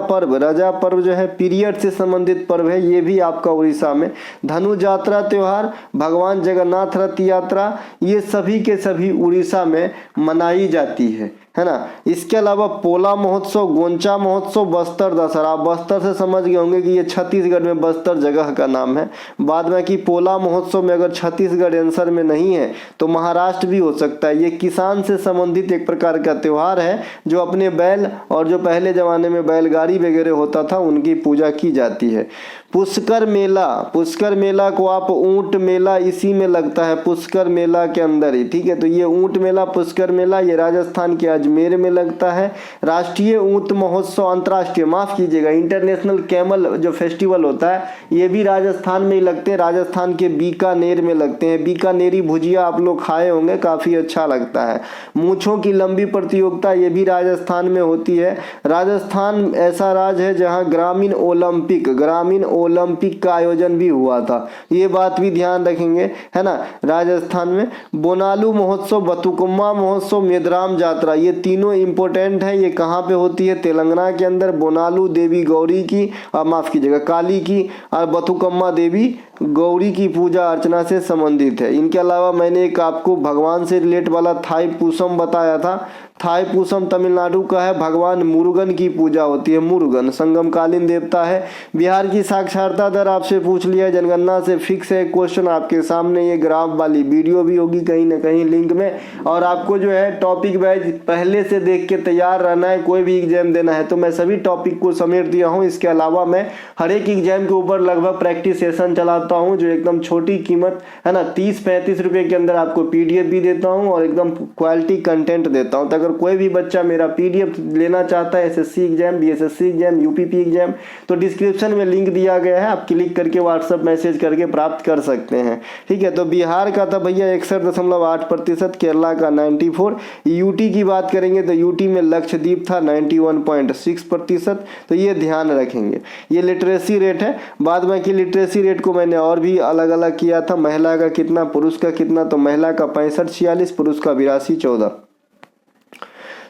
पर्व जो है पीरियड से संबंधित पर्व है, ये भी आपका उड़ीसा में। धनु यात्रा त्योहार, भगवान जगन्नाथ रथ यात्रा, ये सभी के सभी उड़ीसा में मनाई जाती है ना। इसके अलावा पोला महोत्सव, गोंचा महोत्सव, बस्तर दशहरा। बस्तर से समझ गए होंगे कि ये छत्तीसगढ़ में बस्तर जगह का नाम है। बाद में कि पोला महोत्सव में अगर छत्तीसगढ़ आंसर में नहीं है तो महाराष्ट्र भी हो सकता है। ये किसान से संबंधित एक प्रकार का त्यौहार है जो अपने बैल और जो पहले ज़माने में बैलगाड़ी वगैरह होता था उनकी पूजा की जाती है। पुष्कर मेला को आप ऊंट मेला इसी में लगता है, पुष्कर मेला के अंदर ही, ठीक है। तो ये ऊंट मेला, पुष्कर मेला, ये राजस्थान के अजमेर में लगता है। राष्ट्रीय ऊंट महोत्सव, अंतर्राष्ट्रीय माफ कीजिएगा, इंटरनेशनल कैमल जो फेस्टिवल होता है ये भी राजस्थान में ही लगते हैं। राजस्थान के बीकानेर में लगते हैं। बीकानेरी भुजिया आप लोग खाए होंगे, काफ़ी अच्छा लगता है। मूंछों की लंबी प्रतियोगिता, ये भी राजस्थान में होती है। राजस्थान ऐसा राज्य है जहाँ ग्रामीण ओलंपिक का आयोजन भी हुआ था, ये बात भी ध्यान रखेंगे, है ना। राजस्थान में बोनालू महोत्सव, बथुकम्मा महोत्सव, मेदराम यात्रा, ये तीनों इंपॉर्टेंट है। ये कहाँ पे होती है? तेलंगाना के अंदर। बोनालू देवी गौरी की, माफ कीजिएगा काली की, और बथुकम्मा देवी गौरी की पूजा अर्चना से संबंधित है। इनके अलावा मैंने एक आपको भगवान से रिलेट वाला थाई पूसम बताया था। थाई पूसम तमिलनाडु का है, भगवान मुरुगन की पूजा होती है। मुरुगन संगमकालीन देवता है। बिहार की साक्षरता दर आपसे पूछ लिया, जनगणना से फिक्स है क्वेश्चन आपके सामने। ये ग्राफ वाली वीडियो भी होगी कहीं ना कहीं लिंक में। और आपको जो है टॉपिक वाइज पहले से देख के तैयार रहना है, कोई भी एग्जाम देना है तो मैं सभी टॉपिक को समेट दिया हूँ। इसके अलावा मैं हर एक एग्जाम के ऊपर लगभग प्रैक्टिस सेशन चलाता हूँ जो एकदम छोटी कीमत है ना 30-35 रुपये के अंदर आपको PDF भी देता हूँ और एकदम क्वालिटी कंटेंट देता हूँ। अगर कोई भी बच्चा मेरा PDF लेना चाहता है, SSC exam, BSSC exam, UPP exam, तो डिस्क्रिप्शन में लिंक दिया गया है, आप क्लिक करके व्हाट्सएप मैसेज करके प्राप्त कर सकते हैं, ठीक है। तो बिहार का था भैया 61.8%, केरला का 94%। यूटी की बात करेंगे तो यूटी में लक्षद्वीप था 91.6%। तो ये ध्यान रखेंगे। ये लिटरेसी रेट है। बाद में कि लिटरेसी रेट को मैंने और भी अलग अलग किया था, महिला का कितना, पुरुष का कितना। तो महिला का 65-46, पुरुष का 82-14।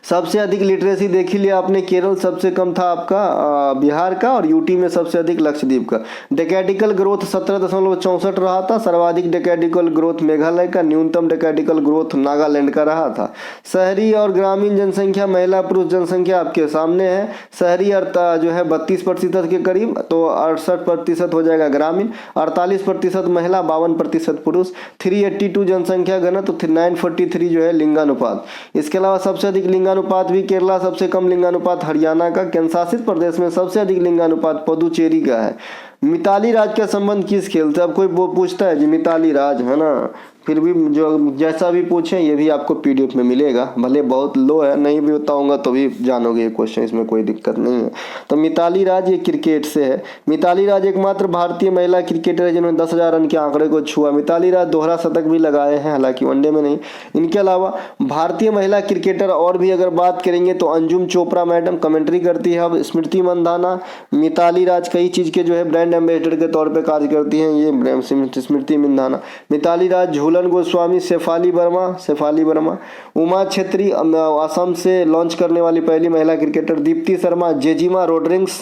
सबसे अधिक लिटरेसी देख ही लिया आपने, केरल सबसे कम था आपका बिहार का, और यूटी में सबसे अधिक लक्षद्वीप का। डेकेडिकल ग्रोथ 17.64 रहा था, सर्वाधिक डेकेडिकल ग्रोथ मेघालय का, न्यूनतम डेकेडिकल ग्रोथ नागालैंड का रहा था। शहरी और ग्रामीण जनसंख्या, महिला पुरुष जनसंख्या आपके सामने है। शहरी जो है 32% के करीब, तो 68% हो जाएगा ग्रामीण, 48% महिला, 52% पुरुष। 382 जनसंख्या घनत्व, तो 943 जो है लिंगानुपात। इसके अलावा सबसे अधिक लिंगानुपात भी केरला, सबसे कम लिंगानुपात हरियाणा का। केंद्र शासित प्रदेश में सबसे अधिक लिंगानुपात पुदुचेरी का है। मिताली राज का संबंध किस खेल से? अब कोई वो पूछता है जी मिताली राज, है ना, फिर भी जो जैसा भी पूछें ये भी आपको पीडीएफ में मिलेगा, भले बहुत लो है, नहीं भी बताऊंगा तो भी जानोगे ये क्वेश्चन, इसमें कोई दिक्कत नहीं है। तो मिताली राज ये क्रिकेट से है। मिताली राज एकमात्र भारतीय महिला क्रिकेटर है जिन्होंने 10,000 रन के आंकड़े को छुआ। मिताली राज दोहरा शतक भी लगाए हैं, हालांकि वनडे में नहीं। इनके अलावा भारतीय महिला क्रिकेटर और भी अगर बात करेंगे तो अंजुम चोपड़ा मैडम कमेंट्री करती है। अब स्मृति मंदाना, मिताली राज कई चीज़ के जो है ब्रांड एम्बेसडर के तौर पर कार्य करती हैं, ये स्मृति मंदाना। मिताली राज, झूलन गोस्वामी, शेफाली वर्मा, उमा छेत्री असम से लॉन्च करने वाली पहली महिला क्रिकेटर, दीप्ति शर्मा, जेजिमा रोड्रिग्स,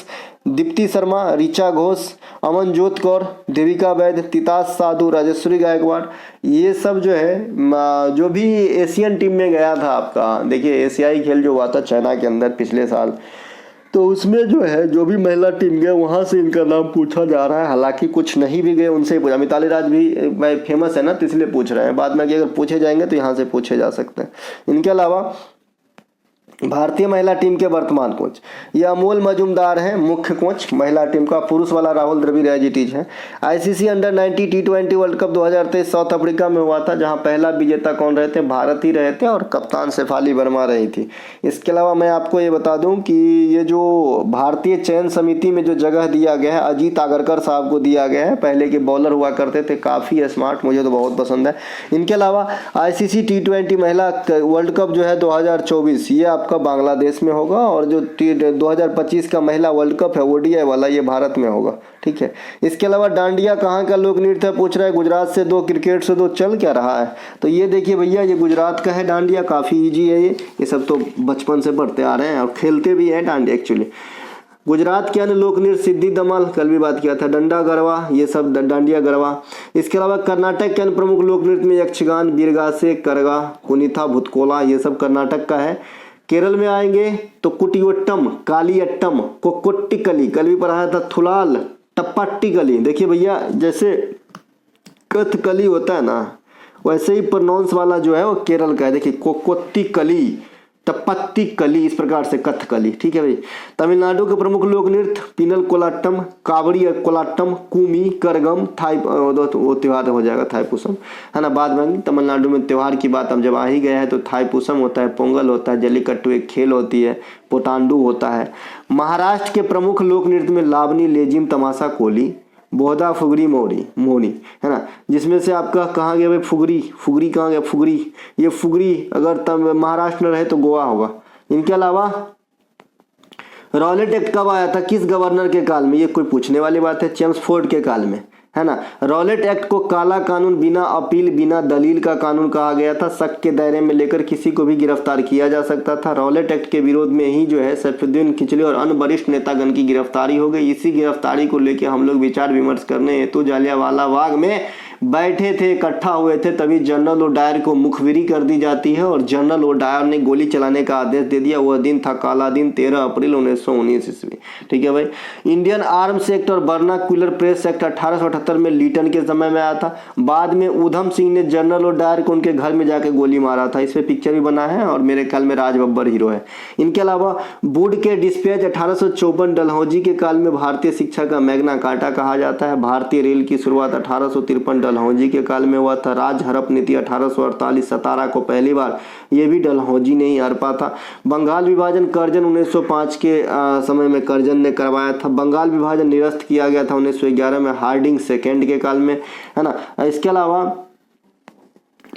दीप्ति शर्मा, ऋचा घोष, अमनजोत कौर, देविका वैद, तितास साधु, राजेश्वरी गायकवाड़, ये सब जो है जो भी एशियन टीम में गया था आपका, देखिए एशियाई खेल जो हुआ था चाइना के अंदर पिछले साल, तो उसमें जो है जो भी महिला टीम गए वहाँ से इनका नाम पूछा जा रहा है। हालांकि कुछ नहीं भी गए उनसे ही पूछा। मिताली राज भी फेमस है ना, तो इसलिए पूछ रहे हैं, बाद में अगर पूछे जाएंगे तो यहाँ से पूछे जा सकते हैं। इनके अलावा भारतीय महिला टीम के वर्तमान कोच ये अमोल मजुमदार हैं, मुख्य कोच महिला टीम का। पुरुष वाला राहुल द्रविड़ है। ICC under 90 T20 world cup 2023 south Africa में हुआ था, जहां पहला विजेता कौन रहे थे? भारत ही रहे थे, और कप्तान शेफाली वर्मा रही थी। इसके अलावा मैं आपको ये बता दूं कि ये जो भारतीय चयन समिति में जो जगह दिया गया है अजीत आगरकर साहब को दिया गया है। पहले के बॉलर हुआ करते थे, काफ़ी स्मार्ट, मुझे तो बहुत पसंद है। इनके अलावा आईसीसी T20 महिला वर्ल्ड कप जो है 2024 ये आपका बांग्लादेश में होगा, और जो 2025 का महिला वर्ल्ड कप है ओडीआई वाला ये भारत में होगा। ठीक है। इसके अलावा डांडिया कहाँ का लोक नृत्य है? पूछ रहा है। गुजरात से 2, क्रिकेट से 2, चल क्या रहा है? तो ये देखिए भैया, ये गुजरात का है डांडिया, काफ़ी ईजी है ये सब तो बचपन से पढ़ते आ रहे हैं और खेलते भी हैं डांडिया एक्चुअली। गुजरात के अन्य लोक नृत्य सिद्धि दमल, कल भी बात किया था, डंडा गरबा, ये सब डांडिया गरबा। इसके अलावा कर्नाटक के अन्य प्रमुख लोक नृत्य में यक्षगान, बीरगासे, करगा, कुनिथा, भुतकोला, ये सब कर्नाटक का है। केरल में आएंगे तो कुटियोट्टम, कालियट्टम, कोकोट्टिकली, कल भी पढ़ाया था, थुलाल, टप्पाट्टिकली। देखिए भैया, जैसे कथकली होता है ना, वैसे ही प्रोनाउंस वाला जो है वो केरल का है। देखिए कोकोट्टिकली, टप्पाट्टिकली, इस प्रकार से कथकली। ठीक है भाई। तमिलनाडु के प्रमुख लोक नृत्य पिनल कोलाट्टम, कावड़ी कोलाट्टम, कुमी, करगम, थाई, वो त्योहार हो जाएगा थाईपुसम, है ना। बाद में तमिलनाडु में त्योहार की बात हम जब आ ही गए हैं तो थाईपुसम होता है, पोंगल होता है, जल्लीकट्टू एक खेल होती है, पोटांडू होता है। महाराष्ट्र के प्रमुख लोक नृत्य में लावनी, लेजिम, तमाशा, कोली, बोहदा, फुगरी, मोनी, है ना। जिसमें से आपका कहाँ गया भाई? फुगरी कहाँ गया? फुगरी, ये फुगरी अगर तब महाराष्ट्र में रहे तो गोवा होगा। इनके अलावा रॉलेट एक्ट कब आया था? किस गवर्नर के काल में? ये कोई पूछने वाली बात है? चेम्सफोर्ड के काल में, है ना। रॉलेट एक्ट को काला कानून, बिना अपील, बिना दलील का कानून कहा गया था। शक के दायरे में लेकर किसी को भी गिरफ्तार किया जा सकता था। रॉलेट एक्ट के विरोध में ही जो है सैफुद्दीन खिचड़ी और अन्य वरिष्ठ नेतागण की गिरफ्तारी हो गई। इसी गिरफ्तारी को लेकर हम लोग विचार विमर्श करने हेतु जालियांवाला बाग में बैठे थे, इकट्ठा हुए थे, तभी जनरल ओडायर को मुखबिरी कर दी जाती है और जनरल ओडायर ने गोली चलाने का आदेश दे दिया। वह दिन था काला दिन, 13 अप्रैल 1919 ईस्वी। ठीक है भाई। इंडियन आर्म्स एक्ट और वर्नाक्युलर प्रेस एक्ट 1878 में लीटन के समय में आया था। बाद में ऊधम सिंह ने जनरल ओडायर को उनके घर में जाके गोली मारा था। इस पे पिक्चर भी बना है और मेरे ख्याल में राज बब्बर हीरो है। इनके अलावा वुड के डिस्पैच 1854 डलहौजी के काल में भारतीय शिक्षा का मैग्ना कार्टा कहा जाता है। भारतीय रेल की शुरुआत 1853 डलहौजी के काल में हुआ था। राज हड़प नीति 1848 17 को पहली बार, ये भी डलहौजी ने ही हड़पा था। बंगाल विभाजन कर्जन 1905 के समय में कर्जन ने करवाया था। बंगाल विभाजन निरस्त किया गया था 1911 में हार्डिंग सेकेंड के काल में, है ना। इसके अलावा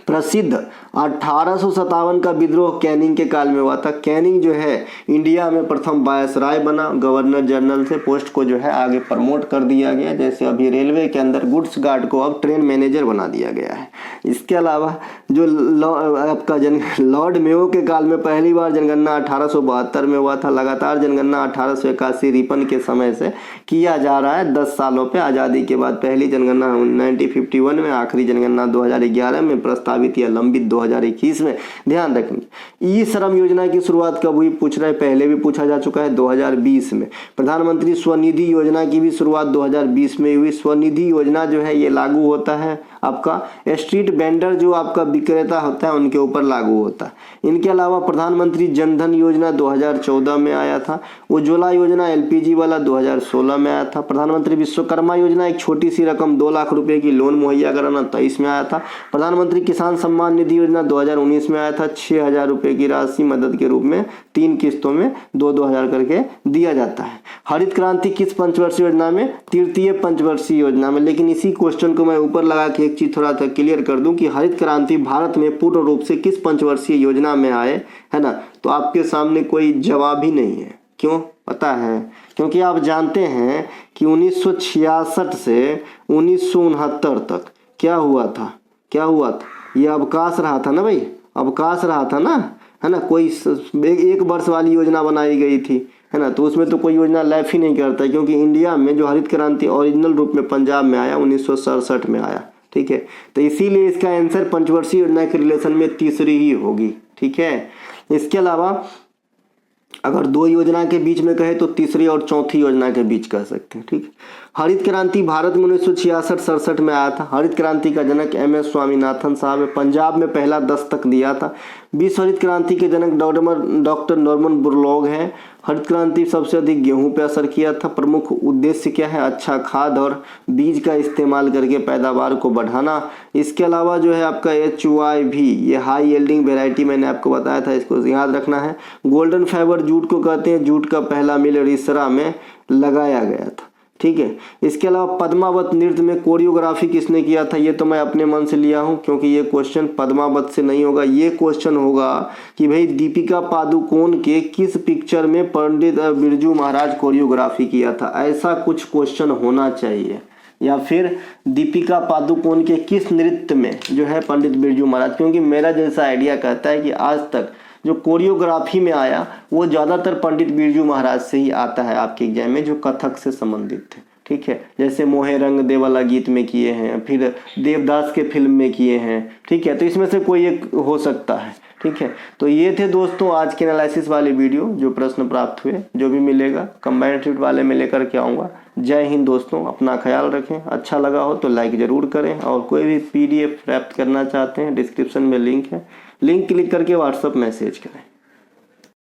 प्रसिद्ध 1857 का विद्रोह कैनिंग के काल में हुआ था। कैनिंग जो है इंडिया में प्रथम वायसराय बना। गवर्नर जनरल से पोस्ट को जो है आगे प्रमोट कर दिया गया। जैसे अभी रेलवे के अंदर गुड्स गार्ड को अब ट्रेन मैनेजर बना दिया गया है। इसके अलावा जो आपका लॉर्ड मेयो के काल में पहली बार जनगणना 1872 में हुआ था। लगातार जनगणना 1881 रिपन के समय से किया जा रहा है 10 सालों पे। आज़ादी के बाद पहली जनगणना 1951 में, आखिरी जनगणना 2011 में प्रस्तावित या लंबित 2021 में। ध्यान रखेंगे। ई श्रम योजना की शुरुआत कब हुई पूछ रहे, पहले भी पूछा जा चुका है, 2020 में। प्रधानमंत्री स्वनिधि योजना की भी शुरुआत 2020 में हुई। स्वनिधि योजना जो है ये लागू होता है आपका स्ट्रीट वेंडर जो आपका विक्रेता होता है उनके ऊपर लागू होता है। इनके अलावा प्रधानमंत्री जनधन योजना 2014 में आया था। उज्ज्वला योजना एलपीजी वाला 2016 में आया था। प्रधानमंत्री विश्वकर्मा योजना एक छोटी सी रकम 2 लाख रुपए की लोन मुहैया कराना 23 में आया था। प्रधानमंत्री किसान सम्मान निधि योजना 2019 में आया था। 6,000 रुपए की राशि मदद के रूप में 3 किस्तों में 2-2 हजार करके दिया जाता है। हरित क्रांति किस पंचवर्षीय योजना में? तृतीय पंचवर्षीय योजना में। लेकिन इसी क्वेश्चन को मैं ऊपर लगा के एक चीज थोड़ा सा क्लियर कर दूं कि हरित क्रांति भारत में पूर्ण रूप से किस पंचवर्षीय योजना में आए, है ना, तो आपके सामने कोई जवाब ही नहीं है। क्यों पता है? क्योंकि आप जानते हैं कि 1966 से 1969 तक क्या हुआ था, ये अवकाश रहा था ना भाई, अवकाश रहा था ना, है ना। कोई एक वर्ष वाली योजना बनाई गई थी, है ना, तो उसमें तो कोई योजना लाइफ ही नहीं करता, क्योंकि इंडिया में जो हरित क्रांति ओरिजिनल रूप में पंजाब में आया 1967 में आया। ठीक है, तो इसीलिए इसका आंसर पंचवर्षीय योजना के रिलेशन में तीसरी ही होगी। ठीक है, इसके अलावा अगर 2 योजना के बीच में कहे तो तीसरी और चौथी योजना के बीच कह सकते हैं। ठीक, हरित क्रांति भारत में 1966-67 में आया था। हरित क्रांति का जनक MS स्वामीनाथन साहब है। पंजाब में पहला दस्तक दिया था। विश्व हरित क्रांति के जनक डॉक्टर नॉर्मन बोरलॉग हैं। हरित क्रांति सबसे अधिक गेहूं पे असर किया था। प्रमुख उद्देश्य क्या है? अच्छा खाद और बीज का इस्तेमाल करके पैदावार को बढ़ाना। इसके अलावा जो है आपका HYV, ये हाई यील्डिंग वेराइटी मैंने आपको बताया था, इसको याद रखना है। गोल्डन फाइबर जूट को कहते हैं। जूट का पहला मिल रिसरा में लगाया गया था। ठीक है, इसके अलावा पद्मावत नृत्य में कोरियोग्राफी किसने किया था? ये तो मैं अपने मन से लिया हूँ, क्योंकि ये क्वेश्चन पद्मावत से नहीं होगा। ये क्वेश्चन होगा कि भाई दीपिका पादुकोण के किस पिक्चर में पंडित बिरजू महाराज कोरियोग्राफी किया था, ऐसा कुछ क्वेश्चन होना चाहिए। या फिर दीपिका पादुकोण के किस नृत्य में जो है पंडित बिरजू महाराज, क्योंकि मेरा जैसा आइडिया कहता है कि आज तक जो कोरियोग्राफी में आया वो ज़्यादातर पंडित बिरजू महाराज से ही आता है आपके एग्जाम में, जो कथक से संबंधित थे। ठीक है, जैसे मोहे रंग दे वाला गीत में किए हैं, फिर देवदास के फिल्म में किए हैं। ठीक है, तो इसमें से कोई एक हो सकता है। ठीक है, तो ये थे दोस्तों आज के एनालिसिस वाले वीडियो, जो प्रश्न प्राप्त हुए। जो भी मिलेगा कंबाइंड शिफ्ट वाले में लेकर के आऊँगा। जय हिंद दोस्तों, अपना ख्याल रखें। अच्छा लगा हो तो लाइक ज़रूर करें, और कोई भी PDF प्राप्त करना चाहते हैं डिस्क्रिप्शन में लिंक है, लिंक क्लिक करके व्हाट्सएप मैसेज करें।